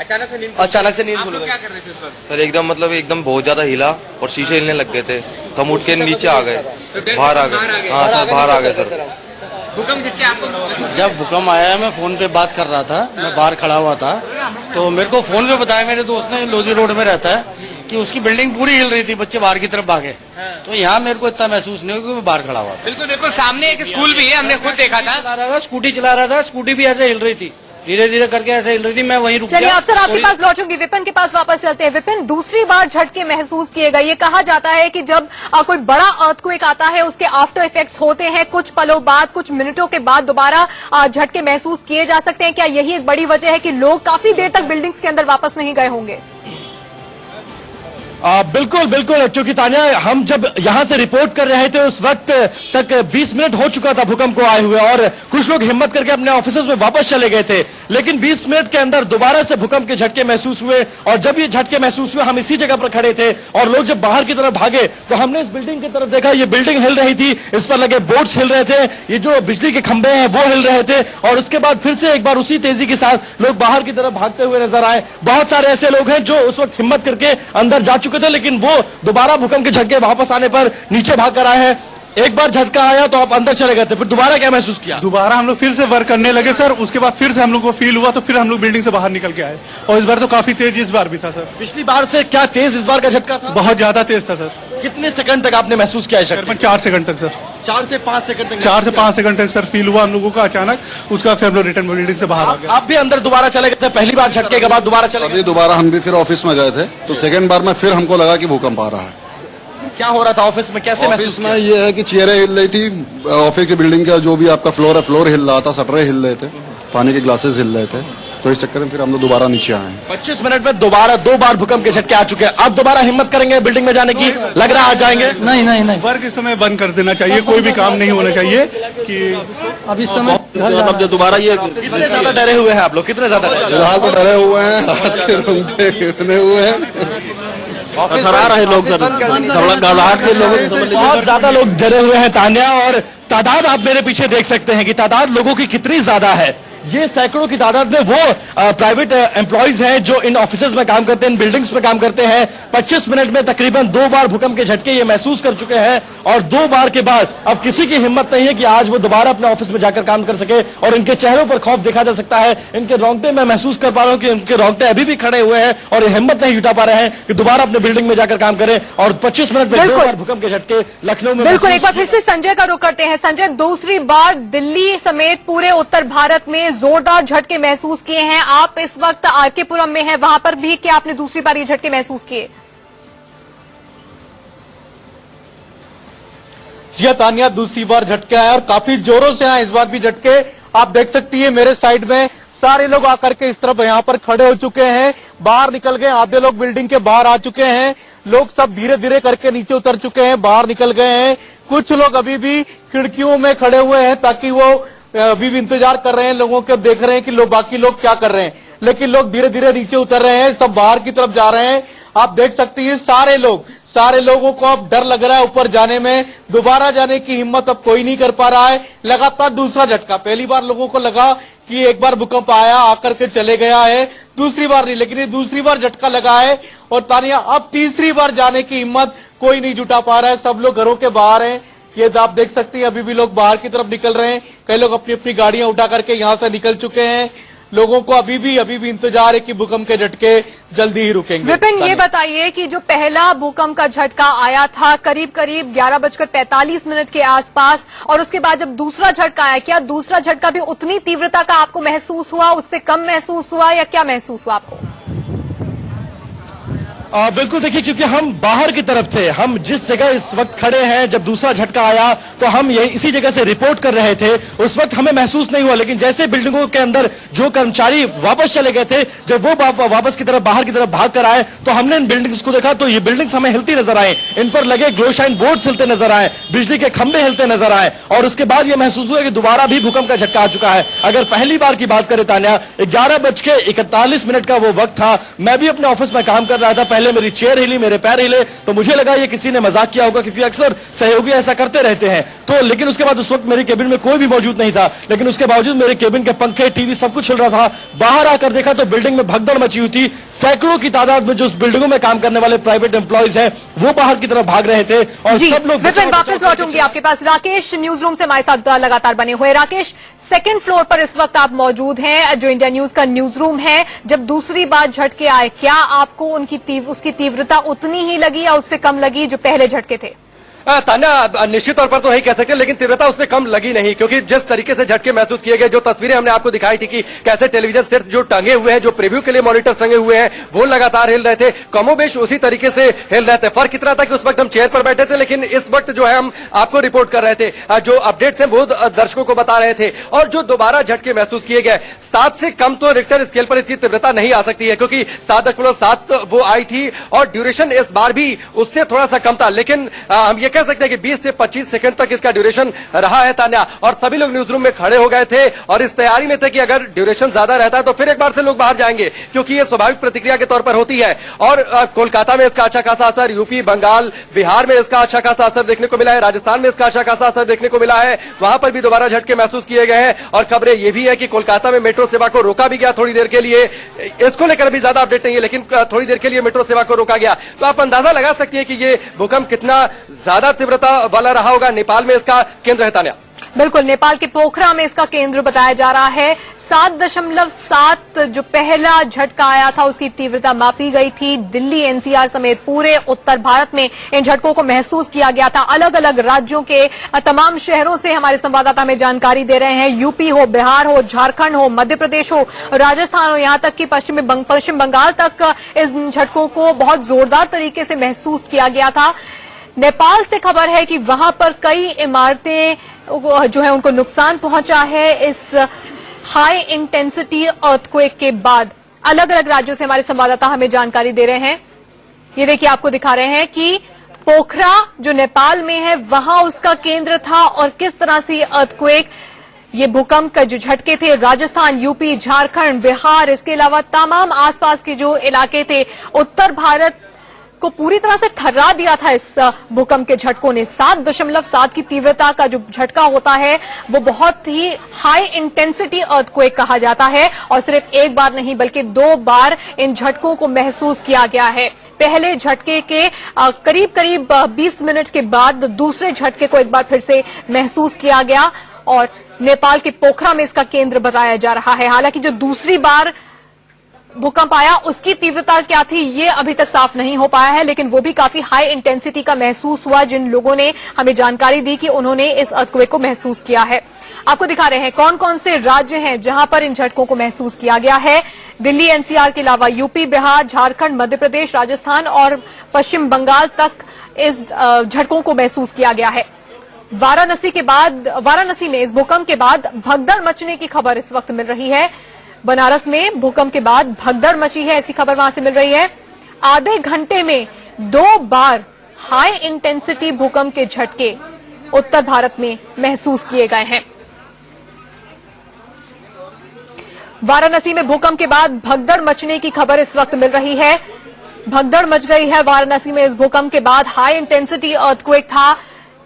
अचानक से नींद खुल गई। क्या कर रहे थे इस वक्त? सर एकदम बहुत ज्यादा हिला, और शीशे हिलने लग गए थे, तो हम उठ के नीचे आ गए, बाहर आ गए। हाँ सर, बाहर आ गए सर। भूकंप झटके आपको? जब भूकंप आया मैं फोन पे बात कर रहा था, मैं बाहर खड़ा हुआ था, तो मेरे को फोन पे बताया मेरे दोस्त ने, लोधी रोड में रहता है, कि उसकी बिल्डिंग पूरी हिल रही थी, बच्चे बाहर की तरफ भागे। तो यहाँ मेरे को इतना महसूस नहीं हुआ क्योंकि मैं बाहर खड़ा हुआ। बिल्कुल बिल्कुल, सामने एक स्कूल भी है, हमने खुद देखा था। स्कूटी चला रहा था, स्कूटी भी ऐसे हिल रही थी, धीरे धीरे करके ऐसे हिल रही थी, मैं वहीं रुक गया। चलिए अफसर आपके पास लौटूंगी, विपिन के पास वापस चलते हैं। विपिन, दूसरी बार झटके महसूस किए गए। ये कहा जाता है कि जब कोई बड़ा अर्थक्वेक आता है उसके आफ्टर इफेक्ट्स होते हैं, कुछ पलों बाद, कुछ मिनटों के बाद दोबारा झटके महसूस किए जा सकते हैं। क्या यही एक बड़ी वजह है कि लोग काफी देर तक बिल्डिंग्स के अंदर वापस नहीं गए होंगे? बिल्कुल बिल्कुल, क्योंकि तानिया हम जब यहां से रिपोर्ट कर रहे थे उस वक्त तक 20 मिनट हो चुका था भूकंप को आए हुए, और कुछ लोग हिम्मत करके अपने ऑफिस में वापस चले गए थे। लेकिन 20 मिनट के अंदर दोबारा से भूकंप के झटके महसूस हुए, और जब ये झटके महसूस हुए हम इसी जगह पर खड़े थे, और लोग जब बाहर की तरफ भागे तो हमने इस बिल्डिंग की तरफ देखा। ये बिल्डिंग हिल रही थी, इस पर लगे बोर्ड्स हिल रहे थे, ये जो बिजली के खंभे हैं वो हिल रहे थे, और उसके बाद फिर से एक बार उसी तेजी के साथ लोग बाहर की तरफ भागते हुए नजर आए। बहुत सारे ऐसे लोग हैं जो उस वक्त हिम्मत करके अंदर जा चुके थे, लेकिन वो दोबारा भूकंप के झटके वापस आने पर नीचे भाग कर आए हैं। एक बार झटका आया तो आप अंदर चले गए थे, फिर दोबारा क्या महसूस किया? दोबारा हम लोग फिर से वर्क करने लगे सर, उसके बाद फिर से हम लोग को फील हुआ, तो फिर हम लोग बिल्डिंग से बाहर निकल के आए, और इस बार तो काफी तेज इस बार भी था सर। पिछली बार से क्या तेज इस बार का झटका था? बहुत ज्यादा तेज था सर। कितने सेकंड तक आपने महसूस किया? 4 सेकंड तक सर। 4 से 5 सेकंड तक? 4 से 5 सेकंड तक सर फील हुआ हम लोगों का अचानक। उसका फिर हम लोग रिटर्न बिल्डिंग से बाहर आ गए। आप भी अंदर दोबारा चले गए थे? पहली बार झटके के बाद दोबारा चले गए? दोबारा हम भी फिर ऑफिस में गए थे, तो सेकंड बार में फिर हमको लगा कि भूकंप आ रहा है। क्या हो रहा था ऑफिस में, कैसे महसूस में? ये है कि चेयरें हिल रही थी, ऑफिस की बिल्डिंग का जो भी आपका फ्लोर है फ्लोर हिल रहा था, शटरें हिल रहे थे, पानी के ग्लासेस हिल रहे थे, तो इस चक्कर में फिर हम लोग दोबारा नीचे आए। 25 मिनट में दोबारा 2 बार भूकंप के झटके आ चुके हैं। अब दोबारा हिम्मत करेंगे बिल्डिंग में जाने की? लग रहा है आ जाएंगे? नहीं, वर्क इस समय बंद कर देना चाहिए, कोई भी काम नहीं होना चाहिए कि अब इस समय मतलब दोबारा ये कितने ज्यादा डरे हुए हैं आप लोग? कितने ज्यादा फिलहाल तो डरे हुए हैं, हाथ के रोंगटे खड़े हुए हैं, डरा रहे लोग, घबराहट के लोगों बहुत ज्यादा लोग डरे हुए हैं तान्या, और तादाद आप मेरे पीछे देख सकते हैं कि तादाद लोगों की कितनी ज्यादा है। ये सैकड़ों की तादाद में वो प्राइवेट एम्प्लॉइज हैं जो इन ऑफिसेज में काम करते हैं, इन बिल्डिंग्स में काम करते हैं। 25 मिनट में तकरीबन 2 बार भूकंप के झटके ये महसूस कर चुके हैं, और 2 बार के बाद अब किसी की हिम्मत नहीं है कि आज वो दोबारा अपने ऑफिस में जाकर काम कर सके, और इनके चेहरों पर खौफ देखा जा सकता है। इनके रोंगटे मैं महसूस कर पा रहा हूं कि इनके रोंगटे अभी भी खड़े हुए हैं, और ये हिम्मत नहीं जुटा पा रहे हैं कि दोबारा अपने बिल्डिंग में जाकर काम करें। और 25 मिनट में 2 बार भूकंप के झटके लखनऊ में। बिल्कुल, एक बार फिर से संजय का रुख करते हैं। संजय, दूसरी बार दिल्ली समेत पूरे उत्तर भारत में जोरदार झटके महसूस किए हैं। आप इस वक्त आरके पुरम में हैं, वहां पर भी क्या आपने दूसरी बार ये झटके महसूस किए? जी तानिया, दूसरी बार झटके आए और काफी जोरों से आए इस बार भी झटके। आप देख सकती है मेरे साइड में सारे लोग आकर के इस तरफ यहाँ पर खड़े हो चुके हैं, बाहर निकल गए, आधे लोग बिल्डिंग के बाहर आ चुके हैं, लोग सब धीरे धीरे करके नीचे उतर चुके हैं, बाहर निकल गए हैं। कुछ लोग अभी भी खिड़कियों में खड़े हुए हैं ताकि वो अभी भी इंतजार कर रहे हैं, लोगों को देख रहे हैं कि बाकी लोग क्या कर रहे हैं, लेकिन लोग धीरे धीरे नीचे उतर रहे हैं, सब बाहर की तरफ जा रहे हैं। आप देख सकती हैं सारे लोगों को अब डर लग रहा है ऊपर जाने में, दोबारा जाने की हिम्मत अब कोई नहीं कर पा रहा है। लगातार दूसरा झटका, पहली बार लोगों को लगा कि एक बार भूकंप आया आकर के चले गया है, दूसरी बार नहीं, लेकिन ये दूसरी बार झटका लगा है। और तानिया, अब तीसरी बार जाने की हिम्मत कोई नहीं जुटा पा रहा है, सब लोग घरों के बाहर हैं। ये आप देख सकती हैं अभी भी लोग बाहर की तरफ निकल रहे हैं, कई लोग अपनी अपनी गाड़ियां उठा करके यहां से निकल चुके हैं। लोगों को अभी भी इंतजार है कि भूकंप के झटके जल्दी ही रुकेंगे। विपिन, ये बताइए कि जो पहला भूकंप का झटका आया था करीब 11:45 के आसपास, और उसके बाद जब दूसरा झटका आया, क्या दूसरा झटका भी उतनी तीव्रता का आपको महसूस हुआ, उससे कम महसूस हुआ, या क्या महसूस हुआ आपको? बिल्कुल, देखिए, क्योंकि हम बाहर की तरफ थे, हम जिस जगह इस वक्त खड़े हैं, जब दूसरा झटका आया तो हम इसी जगह से रिपोर्ट कर रहे थे। उस वक्त हमें महसूस नहीं हुआ, लेकिन जैसे बिल्डिंगों के अंदर जो कर्मचारी वापस चले गए थे, जब वो वापस की तरफ बाहर की तरफ भाग कर आए तो हमने इन बिल्डिंग्स को देखा, तो ये बिल्डिंग्स हमें हिलती नजर आए, इन पर लगे ग्लोशाइन बोर्ड हिलते नजर आए, बिजली के खंभे हिलते नजर आए, और उसके बाद यह महसूस हुआ कि दोबारा भी भूकंप का झटका आ चुका है। अगर पहली बार की बात करें तान्या, 11:41 का वो वक्त था, मैं भी अपने ऑफिस में काम कर रहा था, पहले मेरी चेयर हिली, मेरे पैर हिले, तो मुझे लगा ये किसी ने मजाक किया होगा, क्योंकि अक्सर सहयोगी ऐसा करते रहते हैं। तो लेकिन उसके बाद उस वक्त मेरे केबिन में कोई भी मौजूद नहीं था, लेकिन उसके बावजूद मेरे केबिन के पंखे, टीवी सब कुछ हिल रहा था। बाहर आकर देखा तो बिल्डिंग में भगदड़ मची हुई थी, सैकड़ों की तादाद में जो उस बिल्डिंगों में काम करने वाले प्राइवेट एम्प्लॉइज हैं वो बाहर की तरफ भाग रहे थे, और सब लोग। विपिन, वापस लौटूंगी आपके पास। राकेश न्यूज रूम से हमारे साथ लगातार बने हुए। राकेश, सेकंड फ्लोर पर इस वक्त आप मौजूद हैं, जो इंडिया न्यूज का न्यूज रूम है। जब दूसरी बार झटके आए, क्या आपको उनकी तीव्र उसकी तीव्रता उतनी ही लगी या उससे कम लगी जो पहले झटके थे? तान्या, निश्चित तौर पर तो नहीं कह सकते, लेकिन तीव्रता उससे कम लगी नहीं, क्योंकि जिस तरीके से झटके महसूस किए गए, जो तस्वीरें हमने आपको दिखाई थी कि कैसे टेलीविजन सेट्स जो टंगे हुए हैं, जो प्रीव्यू के लिए मॉनिटर टंगे हुए हैं, वो लगातार हिल रहे थे, कमोबेश उसी तरीके से हिल रहे थे। फर्क इतना था कि उस वक्त हम चेयर पर बैठे थे, लेकिन इस वक्त जो है हम आपको रिपोर्ट कर रहे थे, जो अपडेट्स हैं वो दर्शकों को बता रहे थे। और जो दोबारा झटके महसूस किए गए, 7 से कम तो रिक्टर स्केल पर इसकी तीव्रता नहीं आ सकती है, क्योंकि 7.7 वो आई थी और ड्यूरेशन इस बार भी उससे थोड़ा सा कम था। लेकिन हम ये कह सकते हैं कि 20 से 25 सेकंड तक इसका ड्यूरेशन रहा है तान्या, और सभी लोग न्यूज रूम में खड़े हो गए थे और इस तैयारी में थे कि अगर ड्यूरेशन ज्यादा रहता है तो फिर एक बार से लोग बाहर जाएंगे, क्योंकि ये स्वाभाविक प्रतिक्रिया के तौर पर होती है। और कोलकाता में इसका अच्छा खासा असर, यूपी, बंगाल, बिहार में इसका अच्छा खासा असर देखने को मिला है, राजस्थान में इसका अच्छा खासा असर देखने को मिला है, वहां पर भी दोबारा झटके महसूस किए गए हैं। और खबरें ये भी है कि कोलकाता में मेट्रो सेवा को रोका भी गया थोड़ी देर के लिए, इसको लेकर भी ज्यादा अपडेट नहीं है, लेकिन थोड़ी देर के लिए मेट्रो सेवा को रोका गया। तो आप अंदाजा लगा सकती है कि ये भूकंप कितना ज्यादा तीव्रता वाला रहा होगा। नेपाल में इसका केंद्र है तान्या। बिल्कुल, नेपाल के पोखरा में इसका केंद्र बताया जा रहा है। 7.7 जो पहला झटका आया था उसकी तीव्रता मापी गई थी। दिल्ली, एनसीआर समेत पूरे उत्तर भारत में इन झटकों को महसूस किया गया था। अलग अलग राज्यों के तमाम शहरों से हमारे संवाददाता हमें जानकारी दे रहे हैं। यूपी हो, बिहार हो, झारखंड हो, मध्य प्रदेश हो, राजस्थान हो, यहां तक कि पश्चिम बंगाल तक इस झटकों को बहुत जोरदार तरीके से महसूस किया गया था। नेपाल से खबर है कि वहां पर कई इमारतें जो है उनको नुकसान पहुंचा है इस हाई इंटेंसिटी अर्थक्वेक के बाद। अलग अलग राज्यों से हमारे संवाददाता हमें जानकारी दे रहे हैं। ये देखिए, आपको दिखा रहे हैं कि पोखरा जो नेपाल में है वहां उसका केंद्र था और किस तरह से अर्थक्वेक, ये भूकंप का जो झटके थे राजस्थान, यूपी, झारखंड, बिहार, इसके अलावा तमाम आसपास के जो इलाके थे, उत्तर भारत को पूरी तरह से थर्रा दिया था इस भूकंप के झटकों ने। 7.7 की तीव्रता का जो झटका होता है वो बहुत ही हाई इंटेंसिटी अर्थक्वेक कहा जाता है, और सिर्फ एक बार नहीं बल्कि 2 बार इन झटकों को महसूस किया गया है। पहले झटके के करीब करीब 20 मिनट के बाद दूसरे झटके को एक बार फिर से महसूस किया गया और नेपाल के पोखरा में इसका केंद्र बताया जा रहा है। हालांकि जो दूसरी बार भूकंप आया उसकी तीव्रता क्या थी ये अभी तक साफ नहीं हो पाया है, लेकिन वो भी काफी हाई इंटेंसिटी का महसूस हुआ। जिन लोगों ने हमें जानकारी दी कि उन्होंने इस अर्थक्वेक को महसूस किया है, आपको दिखा रहे हैं कौन कौन से राज्य हैं जहां पर इन झटकों को महसूस किया गया है। दिल्ली, एनसीआर के अलावा यूपी, बिहार, झारखंड, मध्य प्रदेश, राजस्थान और पश्चिम बंगाल तक इस झटकों को महसूस किया गया है। वाराणसी में इस भूकंप के बाद भगदड़ मचने की खबर इस वक्त मिल रही है। बनारस में भूकंप के बाद भगदड़ मची है, ऐसी खबर वहां से मिल रही है। आधे घंटे में 2 बार हाई इंटेंसिटी भूकंप के झटके उत्तर भारत में महसूस किए गए हैं। वाराणसी में भूकंप के बाद भगदड़ मचने की खबर इस वक्त मिल रही है। भगदड़ मच गई है वाराणसी में इस भूकंप के बाद। हाई इंटेंसिटी अर्थक्वेक था।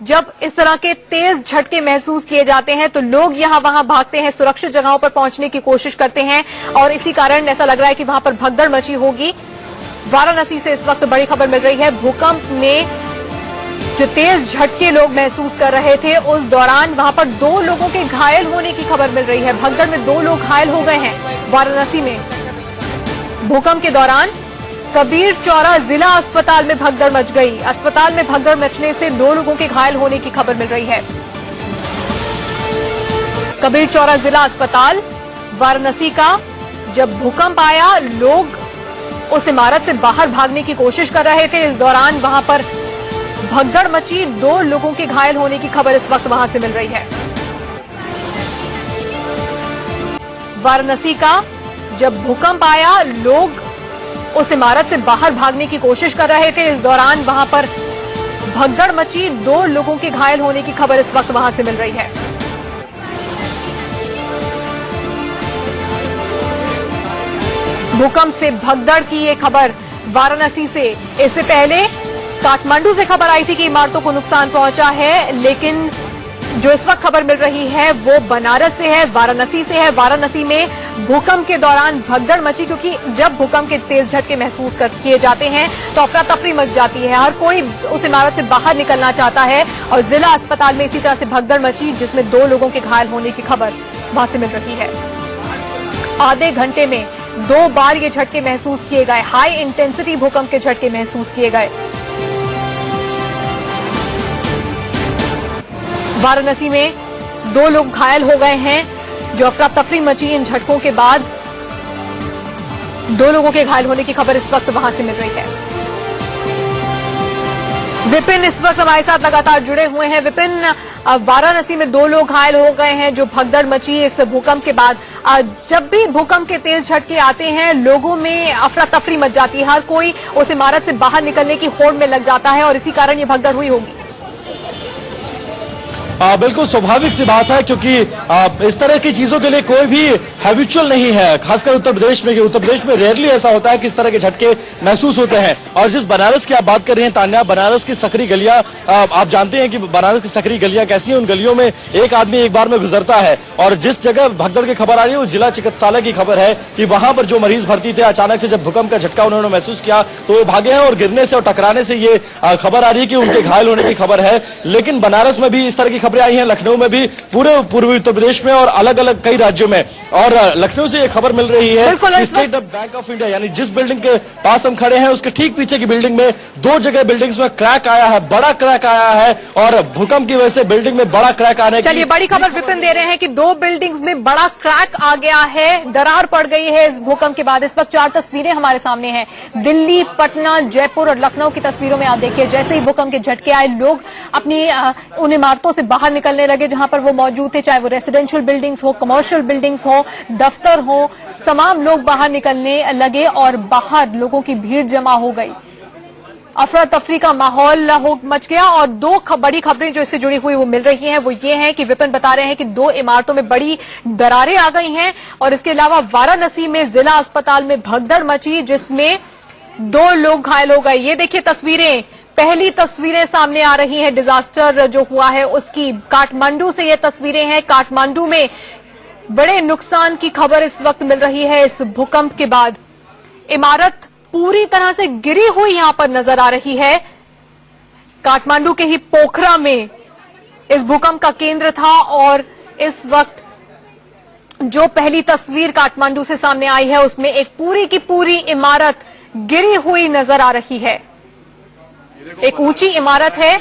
जब इस तरह के तेज झटके महसूस किए जाते हैं तो लोग यहां वहां भागते हैं, सुरक्षित जगहों पर पहुंचने की कोशिश करते हैं और इसी कारण ऐसा लग रहा है कि वहां पर भगदड़ मची होगी। वाराणसी से इस वक्त बड़ी खबर मिल रही है। भूकंप में जो तेज झटके लोग महसूस कर रहे थे उस दौरान वहां पर 2 लोगों के घायल होने की खबर मिल रही है। भगदड़ में 2 लोग घायल हो गए हैं वाराणसी में। भूकंप के दौरान कबीर चौरा जिला अस्पताल में भगदड़ मच गई। अस्पताल में भगदड़ मचने से 2 लोगों के घायल होने की खबर मिल रही है। कबीर चौरा जिला अस्पताल वाराणसी का जब भूकंप आया लोग उस इमारत से बाहर भागने की कोशिश कर रहे थे। इस दौरान वहां पर भगदड़ मची, 2 लोगों के घायल होने की खबर इस वक्त वहां से मिल रही है। वाराणसी का जब भूकंप आया लोग उस इमारत से बाहर भागने की कोशिश कर रहे थे। इस दौरान वहां पर भगदड़ मची, 2 लोगों के घायल होने की खबर इस वक्त वहां से मिल रही है। भूकंप से भगदड़ की ये खबर वाराणसी से। इससे पहले काठमांडू से खबर आई थी कि इमारतों को नुकसान पहुंचा है, लेकिन जो इस वक्त खबर मिल रही है वो बनारस से है, वाराणसी से है। वाराणसी में भूकंप के दौरान भगदड़ मची, क्योंकि जब भूकंप के तेज झटके महसूस किए जाते हैं तो अफरा तफरी मच जाती है, हर कोई उस इमारत से बाहर निकलना चाहता है और जिला अस्पताल में इसी तरह से भगदड़ मची जिसमें 2 लोगों के घायल होने की खबर वहां से मिल रही है। आधे घंटे में 2 बार ये झटके महसूस किए गए, हाई इंटेंसिटी भूकंप के झटके महसूस किए गए। वाराणसी में 2 लोग घायल हो गए हैं। जो अफरा तफरी मची इन झटकों के बाद 2 लोगों के घायल होने की खबर इस वक्त वहां से मिल रही है। विपिन इस वक्त हमारे साथ लगातार जुड़े हुए हैं। विपिन, वाराणसी में 2 लोग घायल हो गए हैं जो भगदड़ मची इस भूकंप के बाद। जब भी भूकंप के तेज झटके आते हैं लोगों में अफरा तफरी मच जाती है, हर कोई उस इमारत से बाहर निकलने की होड़ में लग जाता है और इसी कारण ये भगदड़ हुई होगी। बिल्कुल स्वाभाविक सी बात है, क्योंकि इस तरह की चीजों के लिए कोई भी हैबिचुअल नहीं है, खासकर उत्तर प्रदेश में। उत्तर प्रदेश में रेयरली ऐसा होता है कि इस तरह के झटके महसूस होते हैं। और जिस बनारस की आप बात कर रही हैं तान्या, बनारस की सकरी गलियां, आप जानते हैं कि बनारस की सकरी गलियां कैसी हैं। उन गलियों में एक आदमी एक बार में गुजरता है और जिस जगह भगदड़ की खबर आ रही है वो जिला चिकित्सालय की खबर है कि वहां पर जो मरीज भर्ती थे, अचानक से जब भूकंप का झटका उन्होंने महसूस किया तो वो भागे हैं और गिरने से और टकराने से ये खबर आ रही है कि उनके घायल होने की खबर है। लेकिन बनारस में भी इस तरह की खबरें आई हैं, लखनऊ में भी, पूरे पूर्वी उत्तर प्रदेश में और अलग अलग कई राज्यों में। और लखनऊ से ये खबर मिल रही है कि स्टेट बैंक ऑफ इंडिया, यानी जिस बिल्डिंग के पास हम खड़े हैं उसके ठीक पीछे की बिल्डिंग में 2 जगह बिल्डिंग्स में क्रैक आया है, बड़ा क्रैक आया है और भूकंप की वजह से बिल्डिंग में बड़ा क्रैक आने की। चलिए, बड़ी खबर विपिन दे रहे हैं कि 2 बिल्डिंग्स में बड़ा क्रैक आ गया है, दरार पड़ गई है इस भूकंप के बाद। इस वक्त 4 तस्वीरें हमारे सामने हैं, दिल्ली, पटना, जयपुर और लखनऊ की तस्वीरों में। आप देखिए, जैसे ही भूकंप के झटके आए लोग अपनी उन इमारतों से बाहर निकलने लगे जहां पर वो मौजूद थे, चाहे वो रेसिडेंशियल बिल्डिंग्स हो, कमर्शियल बिल्डिंग्स हो, दफ्तर हो, तमाम लोग बाहर निकलने लगे और बाहर लोगों की भीड़ जमा हो गई। अफरा तफरी का माहौल मच गया और 2 बड़ी खबरें जो इससे जुड़ी हुई वो मिल रही हैं वो ये हैं कि विपिन बता रहे हैं कि 2 इमारतों में बड़ी दरारें आ गई हैं और इसके अलावा वाराणसी में जिला अस्पताल में भगदड़ मची जिसमें 2 लोग घायल हो गए। ये देखिए तस्वीरें, पहली तस्वीरें सामने आ रही हैं डिजास्टर जो हुआ है उसकी। काठमांडू से ये तस्वीरें हैं। काठमांडू में बड़े नुकसान की खबर इस वक्त मिल रही है इस भूकंप के बाद। इमारत पूरी तरह से गिरी हुई यहां पर नजर आ रही है। काठमांडू के ही पोखरा में इस भूकंप का केंद्र था और इस वक्त जो पहली तस्वीर काठमांडू से सामने आई है उसमें एक पूरी की पूरी इमारत गिरी हुई नजर आ रही है। एक ऊंची इमारत है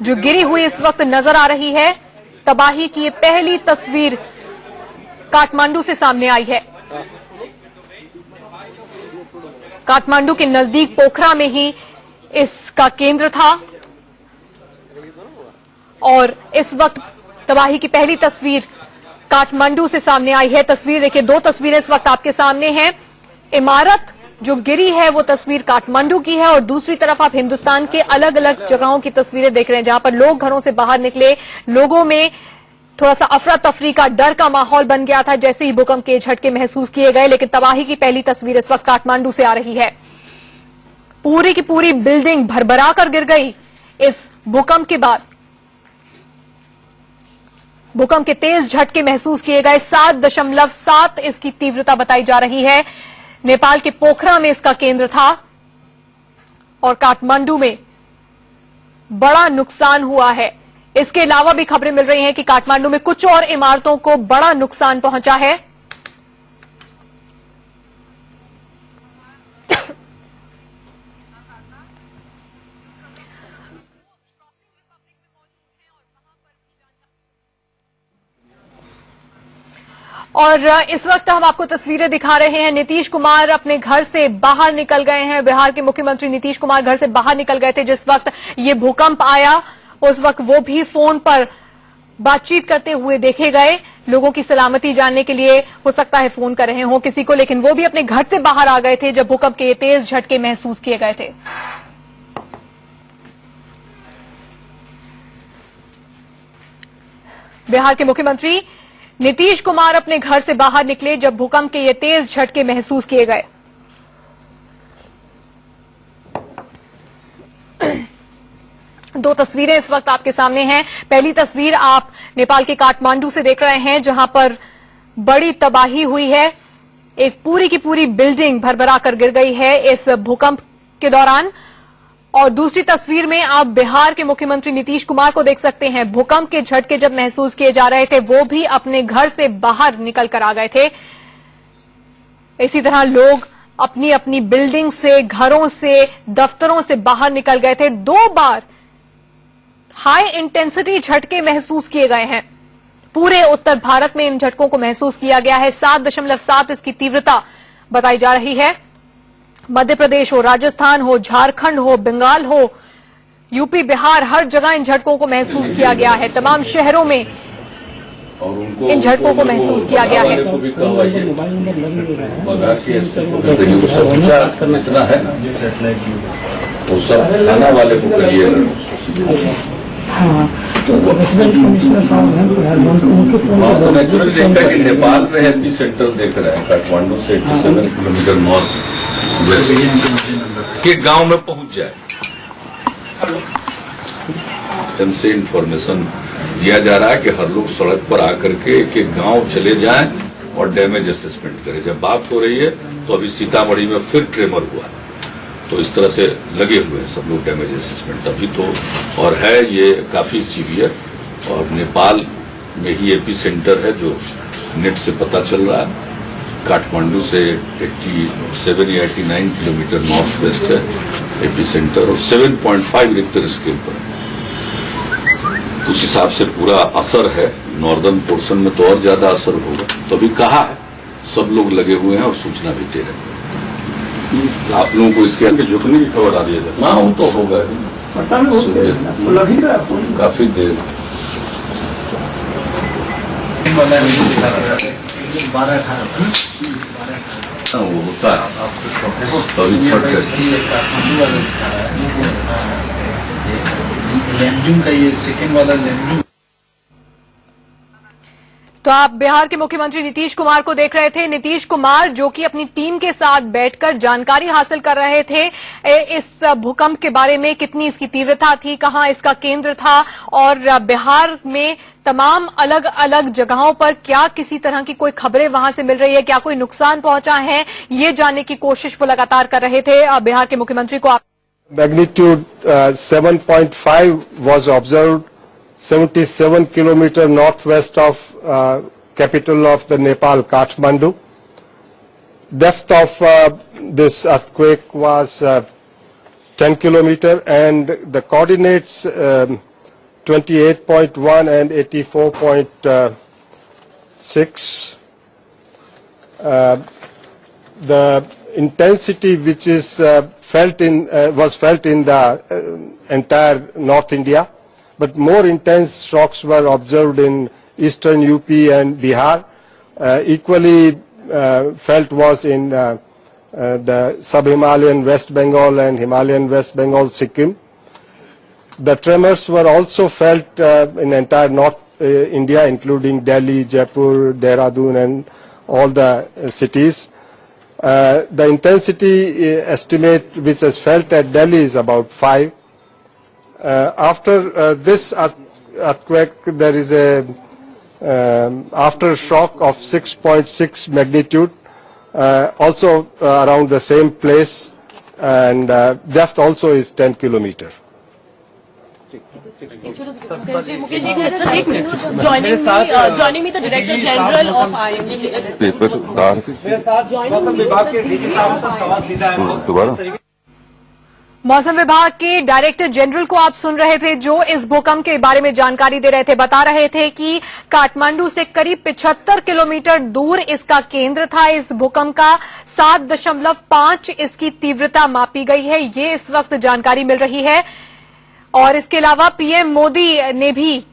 जो गिरी हुई इस वक्त नजर आ रही है। तबाही की ये पहली तस्वीर काठमांडू से सामने आई है। काठमांडू के नजदीक पोखरा में ही इसका केंद्र था और इस वक्त तबाही की पहली तस्वीर काठमांडू से सामने आई है। तस्वीर देखिए, 2 तस्वीरें इस वक्त आपके सामने हैं। इमारत जो गिरी है वो तस्वीर काठमांडू की है और दूसरी तरफ आप हिंदुस्तान के अलग अलग जगहों की तस्वीरें देख रहे हैं जहां पर लोग घरों से बाहर निकले, लोगों में थोड़ा सा अफरा तफरी का, डर का माहौल बन गया था जैसे ही भूकंप के झटके महसूस किए गए। लेकिन तबाही की पहली तस्वीर इस वक्त काठमांडू से आ रही है। पूरी की पूरी बिल्डिंग भरभरा कर गिर गई इस भूकंप के बाद। भूकंप के तेज झटके महसूस किए गए, 7.7 इसकी तीव्रता बताई जा रही है। नेपाल के पोखरा में इसका केंद्र था और काठमांडू में बड़ा नुकसान हुआ है। इसके अलावा भी खबरें मिल रही हैं कि काठमांडू में कुछ और इमारतों को बड़ा नुकसान पहुंचा है। और इस वक्त हम आपको तस्वीरें दिखा रहे हैं। नीतीश कुमार अपने घर से बाहर निकल गए हैं। बिहार के मुख्यमंत्री नीतीश कुमार घर से बाहर निकल गए थे जिस वक्त ये भूकंप आया। उस वक्त वो भी फोन पर बातचीत करते हुए देखे गए। लोगों की सलामती जानने के लिए हो सकता है फोन कर रहे हो किसी को, लेकिन वो भी अपने घर से बाहर आ गए थे जब भूकंप के तेज झटके महसूस किए गए थे। बिहार के मुख्यमंत्री नीतीश कुमार अपने घर से बाहर निकले जब भूकंप के ये तेज झटके महसूस किए गए। दो तस्वीरें इस वक्त आपके सामने हैं। पहली तस्वीर आप नेपाल के काठमांडू से देख रहे हैं जहां पर बड़ी तबाही हुई है। एक पूरी की पूरी बिल्डिंग भरभरा कर गिर गई है इस भूकंप के दौरान। और दूसरी तस्वीर में आप बिहार के मुख्यमंत्री नीतीश कुमार को देख सकते हैं। भूकंप के झटके जब महसूस किए जा रहे थे वो भी अपने घर से बाहर निकल कर आ गए थे। इसी तरह लोग अपनी अपनी बिल्डिंग से, घरों से, दफ्तरों से बाहर निकल गए थे। 2 बार हाई इंटेंसिटी झटके महसूस किए गए हैं। पूरे उत्तर भारत में इन झटकों को महसूस किया गया है। 7.7 इसकी तीव्रता बताई जा रही है। मध्य प्रदेश हो, राजस्थान हो, झारखंड हो, बंगाल हो, यूपी, बिहार, हर जगह इन झटकों को महसूस किया गया है। तमाम शहरों में इन झटकों को महसूस किया गया है। नेपाल में एपी सेंटर देख रहे हैं, काठमांडू से 87 किलोमीटर नॉर्थ वेस्ट के गांव में पहुंच जाए। हमसे इंफॉर्मेशन दिया जा रहा है कि हर लोग सड़क पर आकर के एक गांव चले जाएं और डैमेज असेसमेंट करें। जब बात हो रही है तो अभी सीतामढ़ी में फिर ट्रेमर हुआ, तो इस तरह से लगे हुए हैं सब लोग डैमेज असेसमेंट अभी तो, और है ये काफी सीवियर। और नेपाल में ही एपी सेंटर है जो नेट से पता चल रहा है। काठमांडू से 87 या 89 किलोमीटर नॉर्थ वेस्ट है एपी सेंटर, और 7.5 रिक्टर स्केल पर। उस हिसाब से पूरा असर है। नॉर्दर्न पोर्शन में तो और ज्यादा असर होगा। तो अभी कहा है, सब लोग लगे हुए हैं और सूचना भी दे रहे हैं। आप लोगों को इसके आगे झुकने की खबर आ रही है। हाँ, वो तो होगा काफी देर। वो होता लैंडिंग का ये सेकेंड वाला लैंडिंग। तो आप बिहार के मुख्यमंत्री नीतीश कुमार को देख रहे थे। नीतीश कुमार जो कि अपनी टीम के साथ बैठकर जानकारी हासिल कर रहे थे इस भूकंप के बारे में, कितनी इसकी तीव्रता थी, कहां इसका केंद्र था, और बिहार में तमाम अलग अलग जगहों पर क्या किसी तरह की कोई खबरें वहां से मिल रही है, क्या कोई नुकसान पहुंचा है, ये जानने की कोशिश वो लगातार कर रहे थे। बिहार के मुख्यमंत्री को Magnitude 7.5 was observed 77 kilometer northwest of capital of the Nepal, Kathmandu. Depth of this earthquake was 10 kilometer, and the coordinates 28.1 and 84.6. The intensity which is was felt in the entire North India, but more intense shocks were observed in eastern UP and Bihar. Equally felt was in the sub-Himalayan West Bengal and Himalayan West Bengal, Sikkim. The tremors were also felt in entire North India, including Delhi, Jaipur, Dehradun, and all the cities. The intensity estimate which is felt at Delhi is about 5. After this earthquake, there is a aftershock of 6.6 magnitude, also around the same place, and depth also is 10 kilometer. Joining me the Director General of IMD. मौसम विभाग के director general को आप सुन रहे थे, जो इस भूकंप के बारे में जानकारी दे रहे थे। बता रहे थे कि काठमांडू से करीब 75 किलोमीटर दूर इसका केंद्र था। इस भूकंप का 7.5 इसकी तीव्रता मापी गई है, ये इस वक्त जानकारी मिल रही है। और इसके अलावा पीएम मोदी ने भी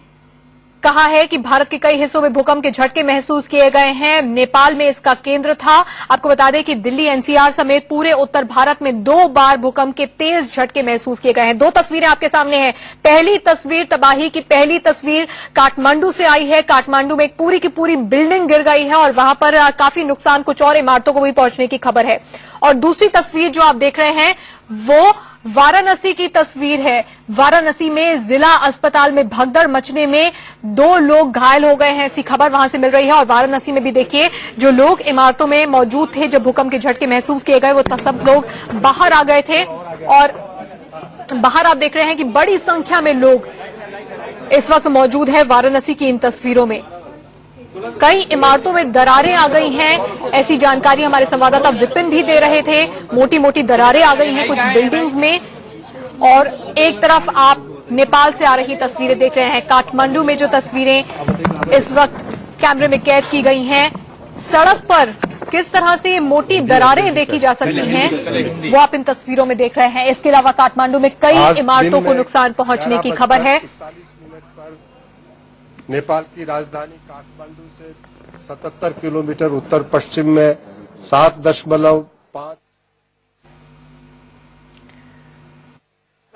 कहा है कि भारत के कई हिस्सों में भूकंप के झटके महसूस किए गए हैं। नेपाल में इसका केंद्र था। आपको बता दें कि दिल्ली, एनसीआर समेत पूरे उत्तर भारत में 2 बार भूकंप के तेज झटके महसूस किए गए हैं। 2 तस्वीरें आपके सामने हैं। पहली तस्वीर, तबाही की पहली तस्वीर काठमांडू से आई है। काठमांडू में एक पूरी की पूरी बिल्डिंग गिर गई है और वहां पर काफी नुकसान, कुछ और इमारतों को भी पहुंचने की खबर है। और दूसरी तस्वीर जो आप देख रहे हैं वो वाराणसी की तस्वीर है। वाराणसी में जिला अस्पताल में भगदड़ मचने में 2 लोग घायल हो गए हैं, ऐसी खबर वहां से मिल रही है। और वाराणसी में भी देखिए, जो लोग इमारतों में मौजूद थे जब भूकंप के झटके महसूस किए गए, वो सब लोग बाहर आ गए थे। और बाहर आप देख रहे हैं कि बड़ी संख्या में लोग इस वक्त मौजूद है वाराणसी की इन तस्वीरों में। कई इमारतों में दरारें आ गई हैं, ऐसी जानकारी हमारे संवाददाता विपिन भी दे रहे थे। मोटी मोटी दरारें आ गई हैं कुछ बिल्डिंग्स में। और एक तरफ आप नेपाल से आ रही तस्वीरें देख रहे हैं। काठमांडू में जो तस्वीरें इस वक्त कैमरे में कैद की गई हैं, सड़क पर किस तरह से मोटी दरारें देखी जा सकती हैं, वो आप इन तस्वीरों में देख रहे हैं। इसके अलावा काठमांडू में कई इमारतों को नुकसान पहुंचने की खबर है। नेपाल की राजधानी काठमांडू से 77 किलोमीटर उत्तर पश्चिम में 7.5।